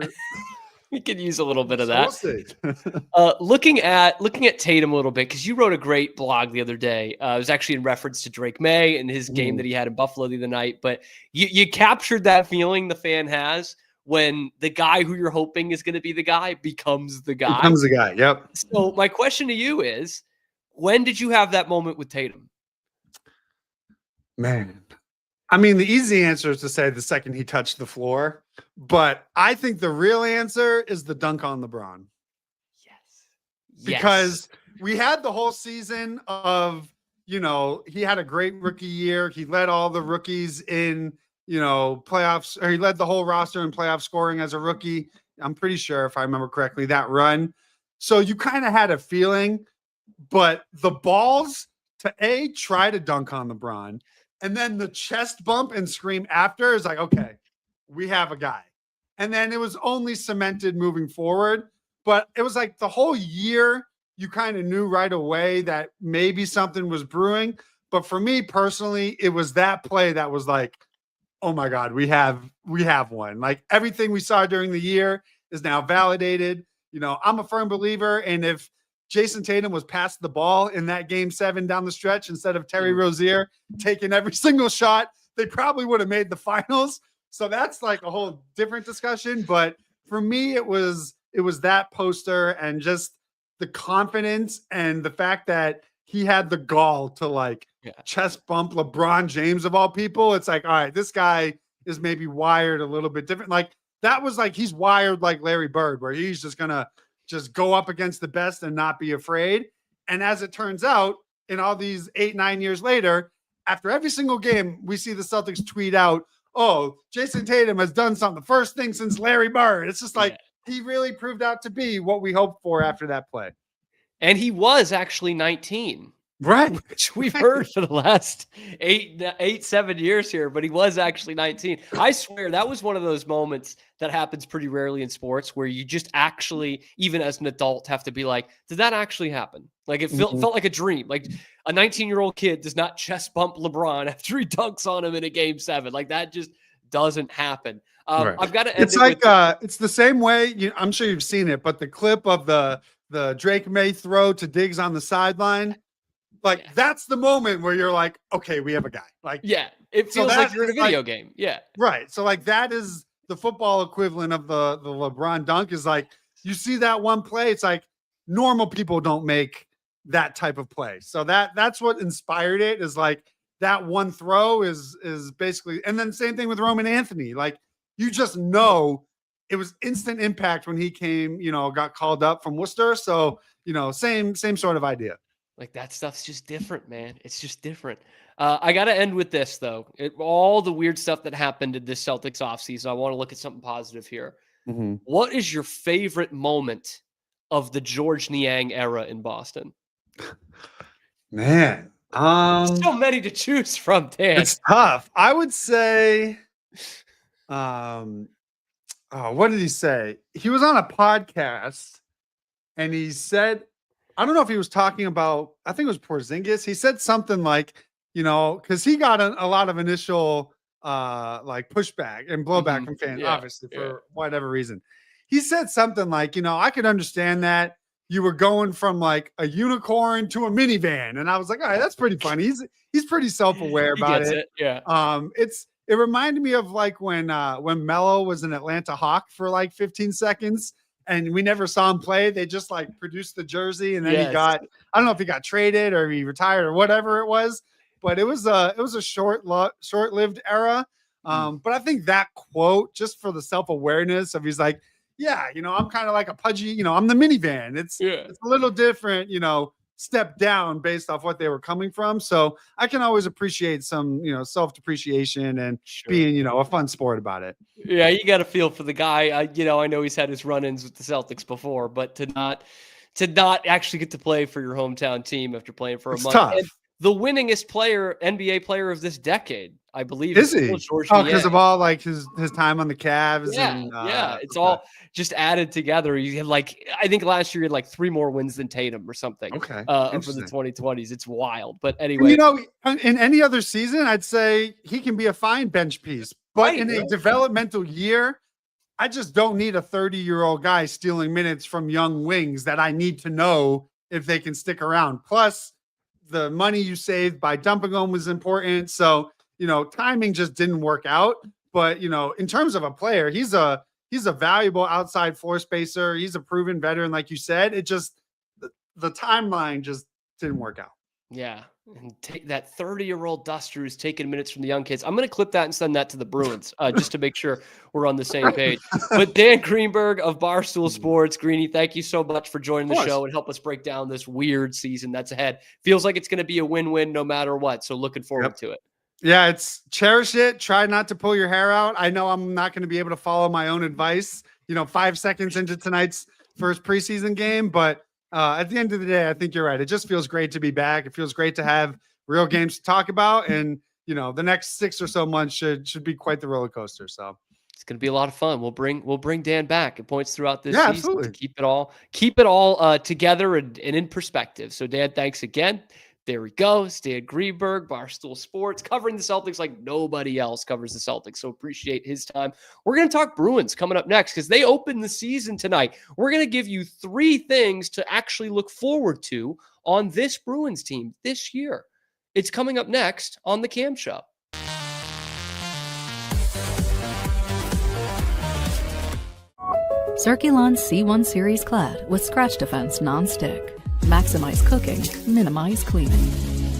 We could use a little bit of that. Looking at Tatum a little bit, because you wrote a great blog the other day. It was actually in reference to Drake May and his game that he had in Buffalo the other night. But you captured that feeling the fan has when the guy who you're hoping is going to be the guy becomes the guy. Becomes the guy, yep. So my question to you is, when did you have that moment with Tatum? Man, I mean, the easy answer is to say the second he touched the floor. But I think the real answer is the dunk on LeBron. Yes. Because we had the whole season of, he had a great rookie year. He led all the rookies in playoffs, or he led the whole roster in playoff scoring as a rookie. I'm pretty sure, if I remember correctly, that run. So you kind of had a feeling, but the balls to try to dunk on LeBron, and then the chest bump and scream after is like, okay, we have a guy. And then it was only cemented moving forward. But it was like the whole year, you kind of knew right away that maybe something was brewing. But for me personally, it was that play that was like, oh my God, we have one. Like everything we saw during the year is now validated. I'm a firm believer. And if Jayson Tatum was passed the ball in that game 7 down the stretch instead of Terry Rozier taking every single shot, they probably would have made the finals. So that's like a whole different discussion. But for me, it was that poster and just the confidence and the fact that he had the gall to chest bump LeBron James of all people. It's like, all right, this guy is maybe wired a little bit different. Like that was like, he's wired like Larry Bird, where he's just going to just go up against the best and not be afraid. And as it turns out, in all these 8-9 years later, after every single game, we see the Celtics tweet out, oh, Jayson Tatum has done something. The first thing since Larry Bird. It's just like, he really proved out to be what we hoped for after that play. And he was actually 19. Right. Which we've heard for the last 7 years here, but he was actually 19. I swear that was one of those moments that happens pretty rarely in sports where you just actually, even as an adult, have to be like, did that actually happen? Like it felt like a dream. Like a 19-year-old kid does not chest bump LeBron after he dunks on him in a game 7. Like that just doesn't happen. Right. I've got to end it's like it's the same way. I'm sure you've seen it, but the clip of the Drake May throw to Diggs on the sideline, that's the moment where you're like, okay, we have a guy. Like, it feels like you're in a video game. Yeah, right. So like that is the football equivalent of the LeBron dunk. Is like you see that one play. It's like normal people don't make that type of play. So that's what inspired it. Is like that one throw is basically, and then same thing with Roman Anthony. Like you just know it was instant impact when he came, got called up from Worcester. So, same sort of idea. Like that stuff's just different, man. It's just different. I got to end with this though. All the weird stuff that happened in this Celtics offseason. I want to look at something positive here. Mm-hmm. What is your favorite moment of the George Niang era in Boston? Man, so many to choose from, Dan. It's tough. I would say, what did he say? He was on a podcast and he said, I don't know if he was talking about, I think it was Porzingis. He said something like, because he got a lot of initial pushback and blowback from fans, obviously, for whatever reason. He said something like, I could understand that you were going from like a unicorn to a minivan. And I was like, all right, that's pretty funny. He's pretty self-aware about it. Yeah. It reminded me of like when Melo was an Atlanta Hawk for like 15 seconds and we never saw him play. They just like produced the jersey and then he got, I don't know if he got traded or he retired or whatever it was, but it was a short-lived era. But I think that quote, just for the self-awareness of, he's like, I'm kind of like a pudgy, I'm the minivan. It's a little different, step down based off what they were coming from. So I can always appreciate some, self-depreciation and being, a fun sport about it. Yeah, you got to feel for the guy. I know he's had his run-ins with the Celtics before, but to not actually get to play for your hometown team after playing for a month. Tough. And the winningest NBA player of this decade, I believe. Is he? Because of all like his time on the Cavs. It's all just added together. He had I think last year he had 3 more wins than Tatum or something. Okay. For the 2020s. It's wild. But anyway. In any other season, I'd say he can be a fine bench piece. But in a developmental year, I just don't need a 30-year-old guy stealing minutes from young wings that I need to know if they can stick around. Plus, the money you saved by dumping them was important. So, timing just didn't work out. But, in terms of a player, he's a valuable outside floor spacer. He's a proven veteran, like you said. It just, the timeline just didn't work out. Yeah. And take that 30-year-old duster who's taking minutes from the young kids. I'm going to clip that and send that to the Bruins just to make sure we're on the same page. But Dan Greenberg of Barstool Sports, Greenie, thank you so much for joining the show and help us break down this weird season that's ahead. Feels like it's going to be a win-win no matter what. So looking forward to it. Yeah, it's cherish it. Try not to pull your hair out. I know I'm not going to be able to follow my own advice, 5 seconds into tonight's first preseason game. But at the end of the day, I think you're right. It just feels great to be back. It feels great to have real games to talk about. And, the next 6 or so months should be quite the roller coaster. So it's going to be a lot of fun. We'll bring Dan back at points throughout this yeah, season absolutely. to keep it all together and in perspective. So Dan, thanks again. There we go. Dan Greenberg, Barstool Sports, covering the Celtics like nobody else covers the Celtics. So appreciate his time. We're going to talk Bruins coming up next because they open the season tonight. We're going to give you 3 things to actually look forward to on this Bruins team this year. It's coming up next on The Cam Show. Circulon C1 Series Clad with Scratch Defense Non-Stick. Maximize cooking, minimize cleaning.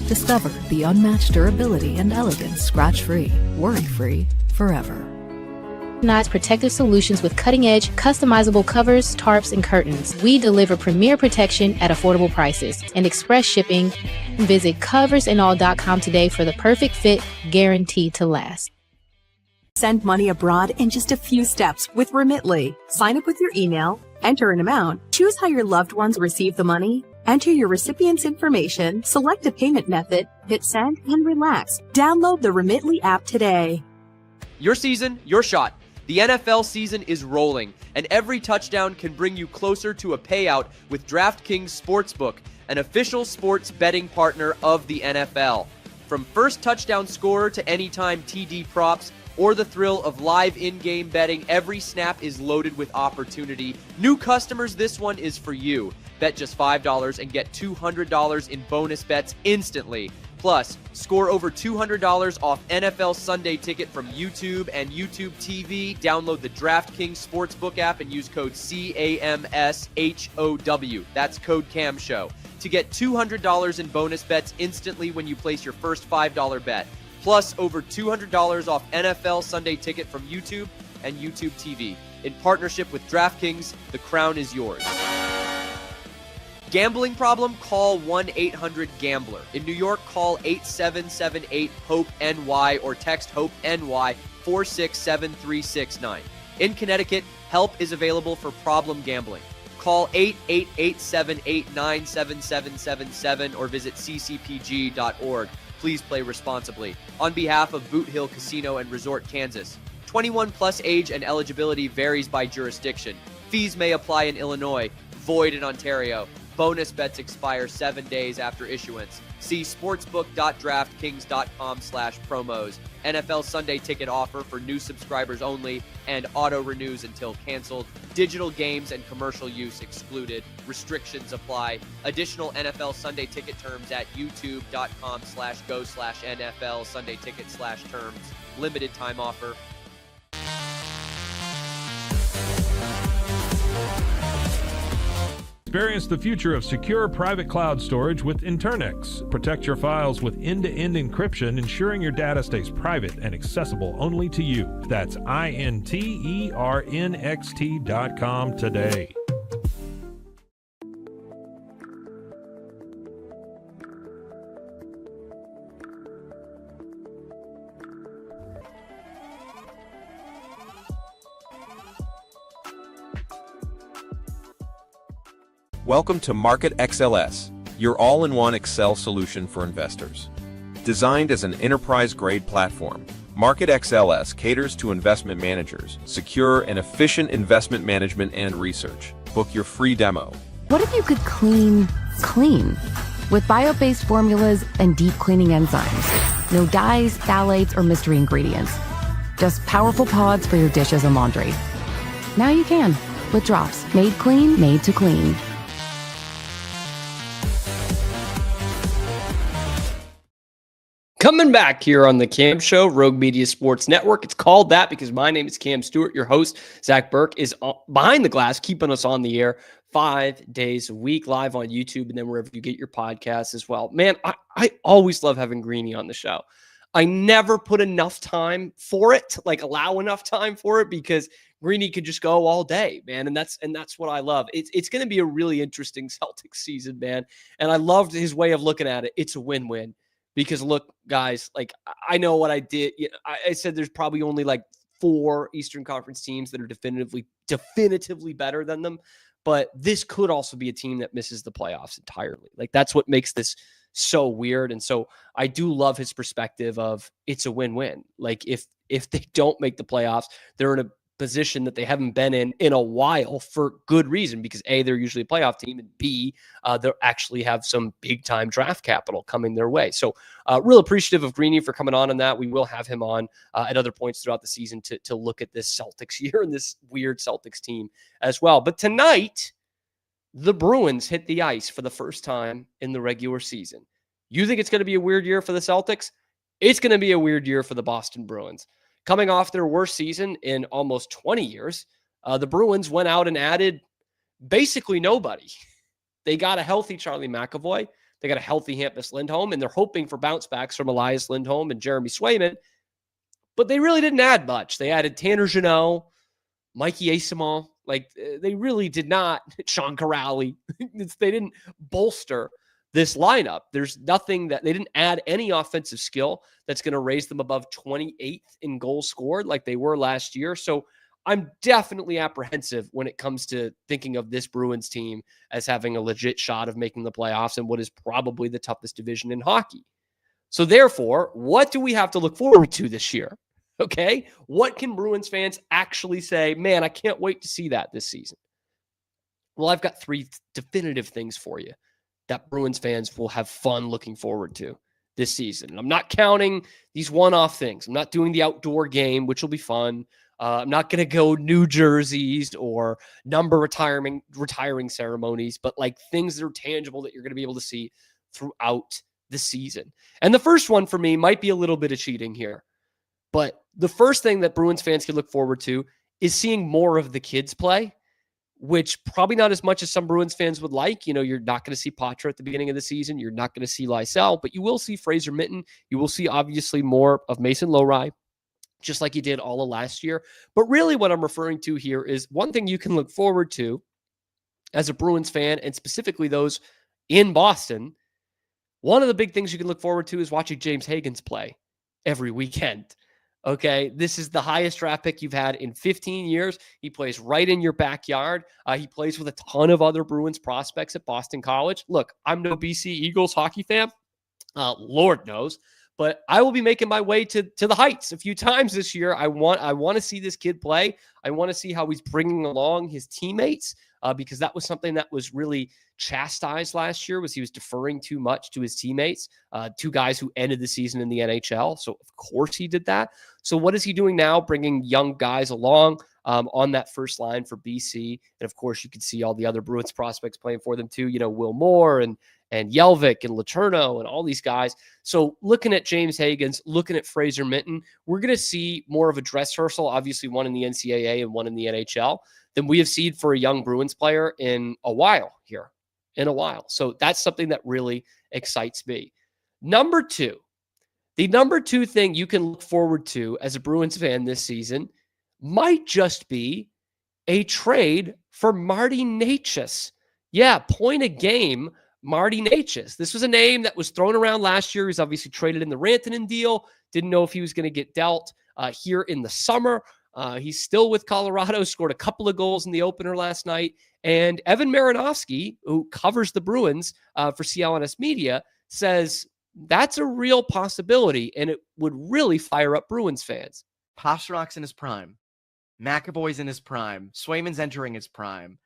Discover the unmatched durability and elegance scratch-free, worry-free, forever. Nice protective solutions with cutting-edge, customizable covers, tarps, and curtains. We deliver premier protection at affordable prices and express shipping. Visit coversandall.com today for the perfect fit, guaranteed to last. Send money abroad in just a few steps with Remitly. Sign up with your email, enter an amount, choose how your loved ones receive the money, enter your recipient's information, select a payment method, hit send, and relax. Download the Remitly app today. Your season, your shot. The NFL season is rolling, and every touchdown can bring you closer to a payout with DraftKings Sportsbook, an official sports betting partner of the NFL. From first touchdown scorer to anytime TD props, or the thrill of live in-game betting, every snap is loaded with opportunity. New customers, this one is for you. Bet just $5 and get $200 in bonus bets instantly. Plus, score over $200 off NFL Sunday Ticket from YouTube and YouTube TV. Download the DraftKings Sportsbook app and use code CAMSHOW. That's code CAMSHOW to get $200 in bonus bets instantly when you place your first $5 bet. Plus, over $200 off NFL Sunday Ticket from YouTube and YouTube TV. In partnership with DraftKings, the crown is yours. Gambling problem? Call 1-800-GAMBLER. In New York, call 8778-HOPE-NY or text HOPE-NY 467-369. In Connecticut, help is available for problem gambling. Call 888-789-7777 or visit ccpg.org. Please play responsibly. On behalf of Boot Hill Casino and Resort, Kansas. 21 plus age and eligibility varies by jurisdiction. Fees may apply in Illinois. Void in Ontario. Bonus bets expire 7 days after issuance. See sportsbook.draftkings.com/promos. NFL Sunday Ticket offer for new subscribers only and auto renews until canceled. Digital games and commercial use excluded. Restrictions apply. Additional NFL Sunday Ticket terms at youtube.com/go/NFL Sunday Ticket/terms. Limited time offer. Experience the future of secure private cloud storage with Internix. Protect your files with end-to-end encryption, ensuring your data stays private and accessible only to you. That's INTERNXT.com today. Welcome to Market XLS, your all-in-one Excel solution for investors. Designed as an enterprise-grade platform, Market XLS caters to investment managers, secure and efficient investment management and research. Book your free demo. What if you could clean clean? With bio-based formulas and deep cleaning enzymes. No dyes, phthalates, or mystery ingredients. Just powerful pods for your dishes and laundry. Now you can, with drops made clean, made to clean. Coming back here on the Cam Show, Rogue Media Sports Network. It's called that because my name is Cam Stuart. Your host, Zach Burke, is behind the glass, keeping us on the air 5 days a week, live on YouTube, and then wherever you get your podcasts as well. Man, I always love having Greenie on the show. I never put enough time for it, allow enough time for it, because Greenie could just go all day, man. And that's what I love. It's going to be a really interesting Celtics season, man. And I loved his way of looking at it. It's a win-win. Because look, guys, like I know what I did. I said there's probably only like 4 Eastern Conference teams that are definitively better than them. But this could also be a team that misses the playoffs entirely. Like that's what makes this so weird. And so I do love his perspective of it's a win-win. Like if they don't make the playoffs, they're in a position that they haven't been in a while for good reason, because A, they're usually a playoff team, and B, they actually have some big time draft capital coming their way. So real appreciative of Greenie for coming on that. We will have him on at other points throughout the season to look at this Celtics year and this weird Celtics team as well. But tonight, the Bruins hit the ice for the first time in the regular season. You think it's going to be a weird year for the Celtics? It's going to be a weird year for the Boston Bruins. Coming off their worst season in almost 20 years, the Bruins went out and added basically nobody. They got a healthy Charlie McAvoy. They got a healthy Hampus Lindholm, and they're hoping for bounce backs from Elias Lindholm and Jeremy Swayman. But they really didn't add much. They added Tanner Jeannot, Mikey Asimov. Like, they really did not. Sean Corrali. They didn't bolster this lineup. There's nothing that they didn't add any offensive skill that's going to raise them above 28th in goals scored like they were last year. So I'm definitely apprehensive when it comes to thinking of this Bruins team as having a legit shot of making the playoffs in what is probably the toughest division in hockey. So therefore, what do we have to look forward to this year? Okay. What can Bruins fans actually say, man, I can't wait to see that this season? Well, I've got 3 definitive things for you that Bruins fans will have fun looking forward to this season. And I'm not counting these one-off things. I'm not doing the outdoor game, which will be fun. I'm not going to go New Jerseys or number retiring ceremonies, but like things that are tangible that you're going to be able to see throughout the season. And the first one for me might be a little bit of cheating here, but the first thing that Bruins fans can look forward to is seeing more of the kids play, which probably not as much as some Bruins fans would like. You know, you're not going to see Patra at the beginning of the season. You're not going to see Lysell, but you will see Fraser Minten. You will see obviously more of Mason Lowry, just like you did all of last year. But really what I'm referring to here is one thing you can look forward to as a Bruins fan, and specifically those in Boston. One of the big things you can look forward to is watching James Higgins play every weekend. Okay, this is the highest draft pick you've had in 15 years. He plays right in your backyard. He plays with a ton of other Bruins prospects at Boston College. Look, I'm no BC Eagles hockey fan. Lord knows. But I will be making my way to the Heights a few times this year. I want to see this kid play. I want to see how he's bringing along his teammates, because that was something that was really chastised last year, was he was deferring too much to his teammates, 2 guys who ended the season in the NHL. So of course he did that. So what is he doing now? Bringing young guys along on that first line for BC. And of course you can see all the other Bruins prospects playing for them too. You know, Will Moore and Yelvik and Letourneau and all these guys. So looking at James Higgins, looking at Fraser Minten, we're going to see more of a dress rehearsal, obviously one in the NCAA and one in the NHL, than we have seen for a young Bruins player in a while here. So that's something that really excites me. Number 2, the number 2 thing you can look forward to as a Bruins fan this season might just be a trade for Marty Necas. Yeah, point a game, Marty Necas. This was a name that was thrown around last year. He's obviously traded in the Rantanen deal. Didn't know if he was going to get dealt here in the summer. He's still with Colorado, scored a couple of goals in the opener last night. And Evan Marinovsky, who covers the Bruins for CLNS Media, says that's a real possibility, and it would really fire up Bruins fans. Pasternak's in his prime. McAvoy's in his prime. Swayman's entering his prime.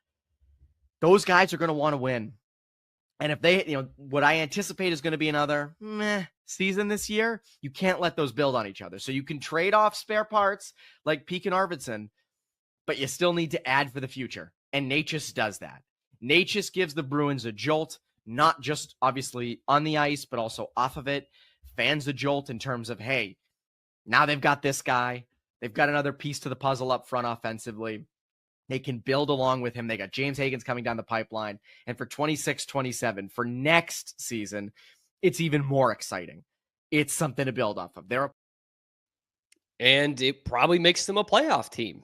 Those guys are going to want to win. And if they, what I anticipate is going to be another season this year, you can't let those build on each other. So you can trade off spare parts like Peek and Arvidsson, but you still need to add for the future. And Necas does that. Necas gives the Bruins a jolt, not just obviously on the ice, but also off of it. Fans a jolt in terms of, hey, now they've got this guy. They've got another piece to the puzzle up front offensively. They can build along with him. They got James Higgins coming down the pipeline. And for 26-27, for next season, it's even more exciting. It's something to build off of. And it probably makes them a playoff team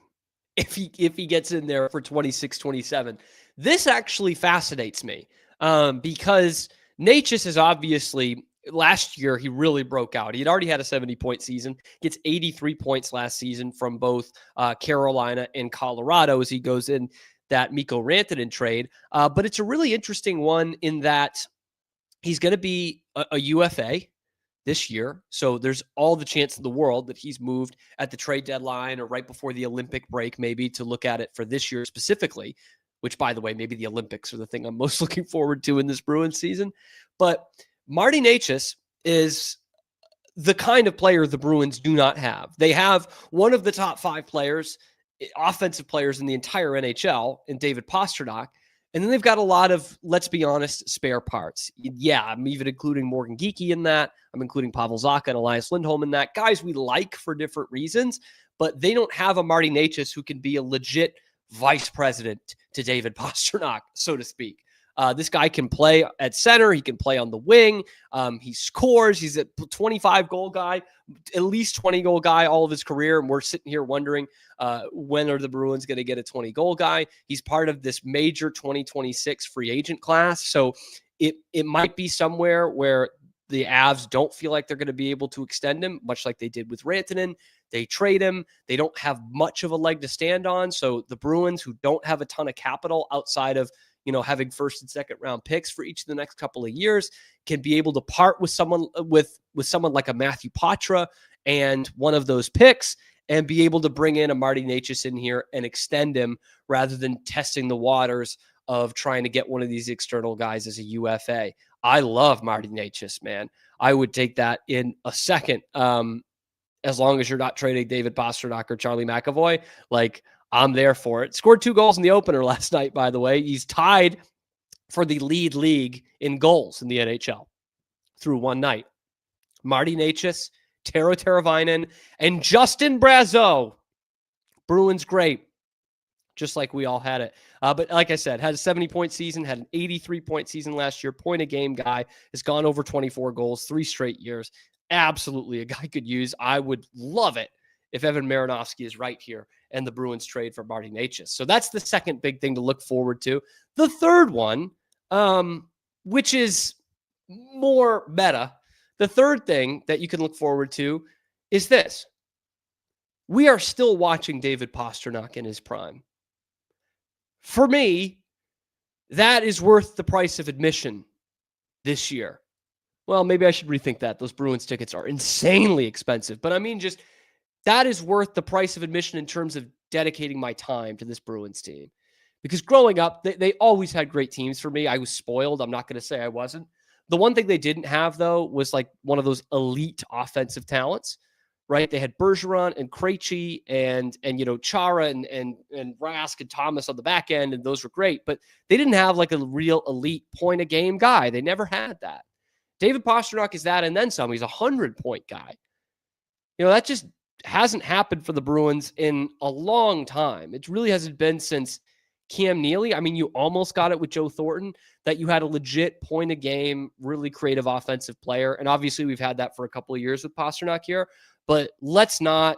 if he gets in there for 26-27. This actually fascinates me because Necas is obviously last year, he really broke out. He had already had a 70-point season, gets 83 points last season from both Carolina and Colorado as he goes in that Mikko Rantanen trade. But it's a really interesting one in that he's going to be a UFA this year. So there's all the chance in the world that he's moved at the trade deadline or right before the Olympic break, maybe to look at it for this year specifically, which, by the way, maybe the Olympics are the thing I'm most looking forward to in this Bruins season. But Marty Necas is the kind of player the Bruins do not have. They have one of the top 5 players, offensive players in the entire NHL, in David Pastrnak. And then they've got a lot of, let's be honest, spare parts. Yeah, I'm even including Morgan Geekie in that. I'm including Pavel Zacha and Elias Lindholm in that. Guys we like for different reasons, but they don't have a Marty Necas who can be a legit vice president to David Pastrnak, so to speak. This guy can play at center. He can play on the wing. He scores. He's a 25-goal guy, at least 20-goal guy all of his career. And we're sitting here wondering when are the Bruins going to get a 20-goal guy? He's part of this major 2026 free agent class. So it might be somewhere where the Avs don't feel like they're going to be able to extend him, much like they did with Rantanen. They trade him. They don't have much of a leg to stand on. So the Bruins, who don't have a ton of capital outside of having first and second round picks for each of the next couple of years, can be able to part with someone someone like a Matthew Patra and one of those picks and be able to bring in a Marty Necas in here and extend him rather than testing the waters of trying to get one of these external guys as a UFA. I love Marty Necas, man. I would take that in a second. As long as you're not trading David Pastrnak or Charlie McAvoy, like, I'm there for it. Scored 2 goals in the opener last night, by the way. He's tied for the league in goals in the NHL through one night. Marty Necas, Taro Teravainen, and Justin Brazeau. Bruins great, just like we all had it. But like I said, had a 70-point season, had an 83-point season last year. Point-a-game guy, has gone over 24 goals 3 straight years. Absolutely a guy could use. I would love it if Evan Marinofsky is right here and the Bruins trade for Marty Necas. So that's the second big thing to look forward to. The third one, which is more meta, the third thing that you can look forward to is this. We are still watching David Pastrnak in his prime. For me, that is worth the price of admission this year. Well, maybe I should rethink that. Those Bruins tickets are insanely expensive. But I mean, just that is worth the price of admission in terms of dedicating my time to this Bruins team. Because growing up, they always had great teams for me. I was spoiled. I'm not going to say I wasn't. The one thing they didn't have, though, was like one of those elite offensive talents, right? They had Bergeron and Krejci and Chara and Rask and Thomas on the back end, and those were great. But they didn't have like a real elite point-a-game guy. They never had that. David Pastrnak is that and then some. He's a 100-point guy. That just hasn't happened for the Bruins in a long time. It really hasn't been since Cam Neely. I mean, you almost got it with Joe Thornton, that you had a legit point-a-game, really creative offensive player. And obviously we've had that for a couple of years with Pastrnak here. But let's not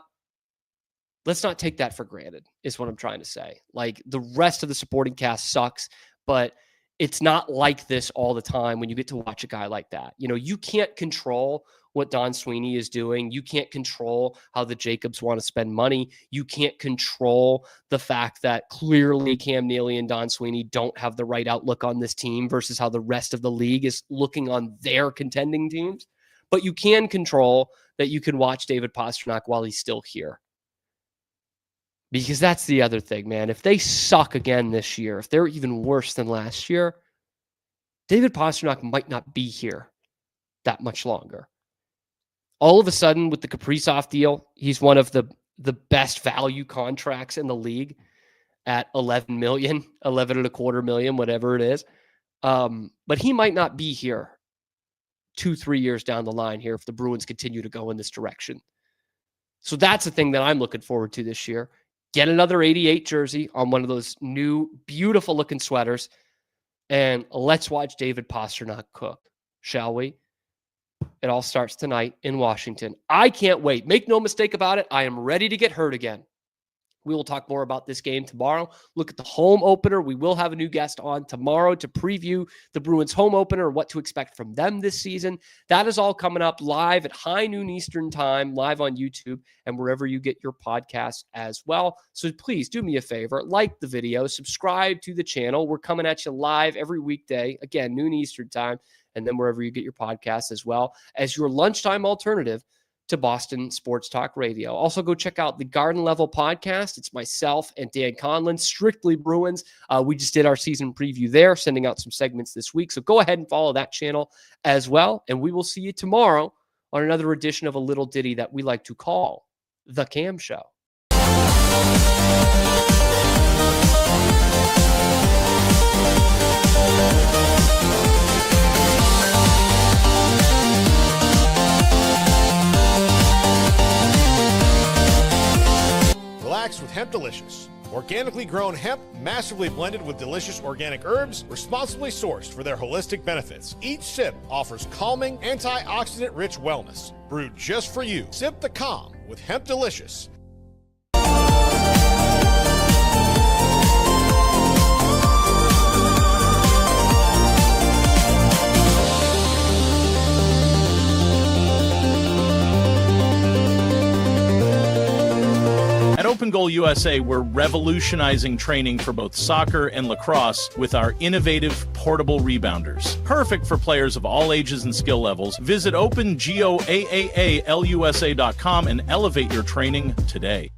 take that for granted, is what I'm trying to say. Like, the rest of the supporting cast sucks, but it's not like this all the time when you get to watch a guy like that. You can't control what Don Sweeney is doing. You can't control how the Jacobs want to spend money. You can't control the fact that clearly Cam Neely and Don Sweeney don't have the right outlook on this team versus how the rest of the league is looking on their contending teams. But you can control that you can watch David Pastrnak while he's still here. Because that's the other thing, man. If they suck again this year, if they're even worse than last year, David Pastrnak might not be here that much longer. All of a sudden, with the Kaprizov deal, he's one of the best value contracts in the league at $11 million, $11.25 million, whatever it is. But he might not be here 2-3 years down the line here if the Bruins continue to go in this direction. So that's the thing that I'm looking forward to this year. Get another 88 jersey on one of those new, beautiful looking sweaters. And let's watch David Pastrnak cook, shall we? It all starts tonight in Washington. I can't wait. Make no mistake about it. I am ready to get hurt again. We will talk more about this game tomorrow. Look at the home opener. We will have a new guest on tomorrow to preview the Bruins home opener and what to expect from them this season. That is all coming up live at high noon Eastern time, live on YouTube and wherever you get your podcasts as well. So please do me a favor, like the video, subscribe to the channel. We're coming at you live every weekday, again, noon Eastern time, and then wherever you get your podcasts as well as your lunchtime alternative to Boston Sports Talk Radio. Also, go check out the Garden Level podcast. It's myself and Dan Conlon, strictly Bruins. We just did our season preview there, sending out some segments this week. So go ahead and follow that channel as well. And we will see you tomorrow on another edition of a little ditty that we like to call The Cam Show. Relax with Hemp Delicious. Organically grown hemp, massively blended with delicious organic herbs, responsibly sourced for their holistic benefits. Each sip offers calming, antioxidant-rich wellness. Brewed just for you. Sip the calm with Hemp Delicious. At Open Goal USA, we're revolutionizing training for both soccer and lacrosse with our innovative portable rebounders. Perfect for players of all ages and skill levels. Visit OpenGOAAALUSA.com and elevate your training today.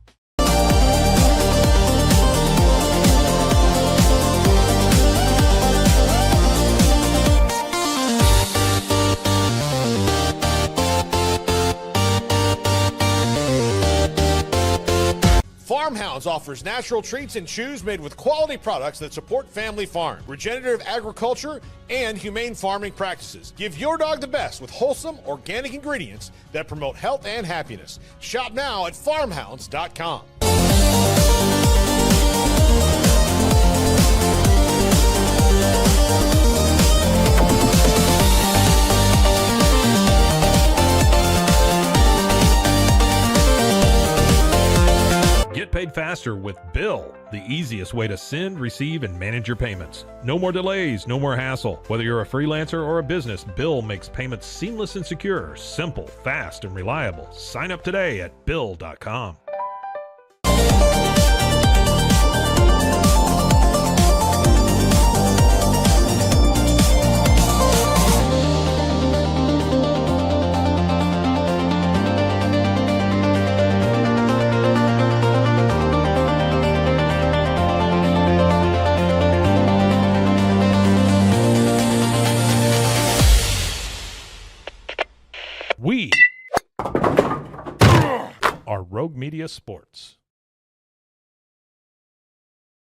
Farmhounds offers natural treats and chews made with quality products that support family farm, regenerative agriculture, and humane farming practices. Give your dog the best with wholesome, organic ingredients that promote health and happiness. Shop now at farmhounds.com. Get paid faster with Bill, the easiest way to send, receive, and manage your payments. No more delays, no more hassle. Whether you're a freelancer or a business, Bill makes payments seamless and secure, simple, fast, and reliable. Sign up today at Bill.com. We are Rogue Media Sports.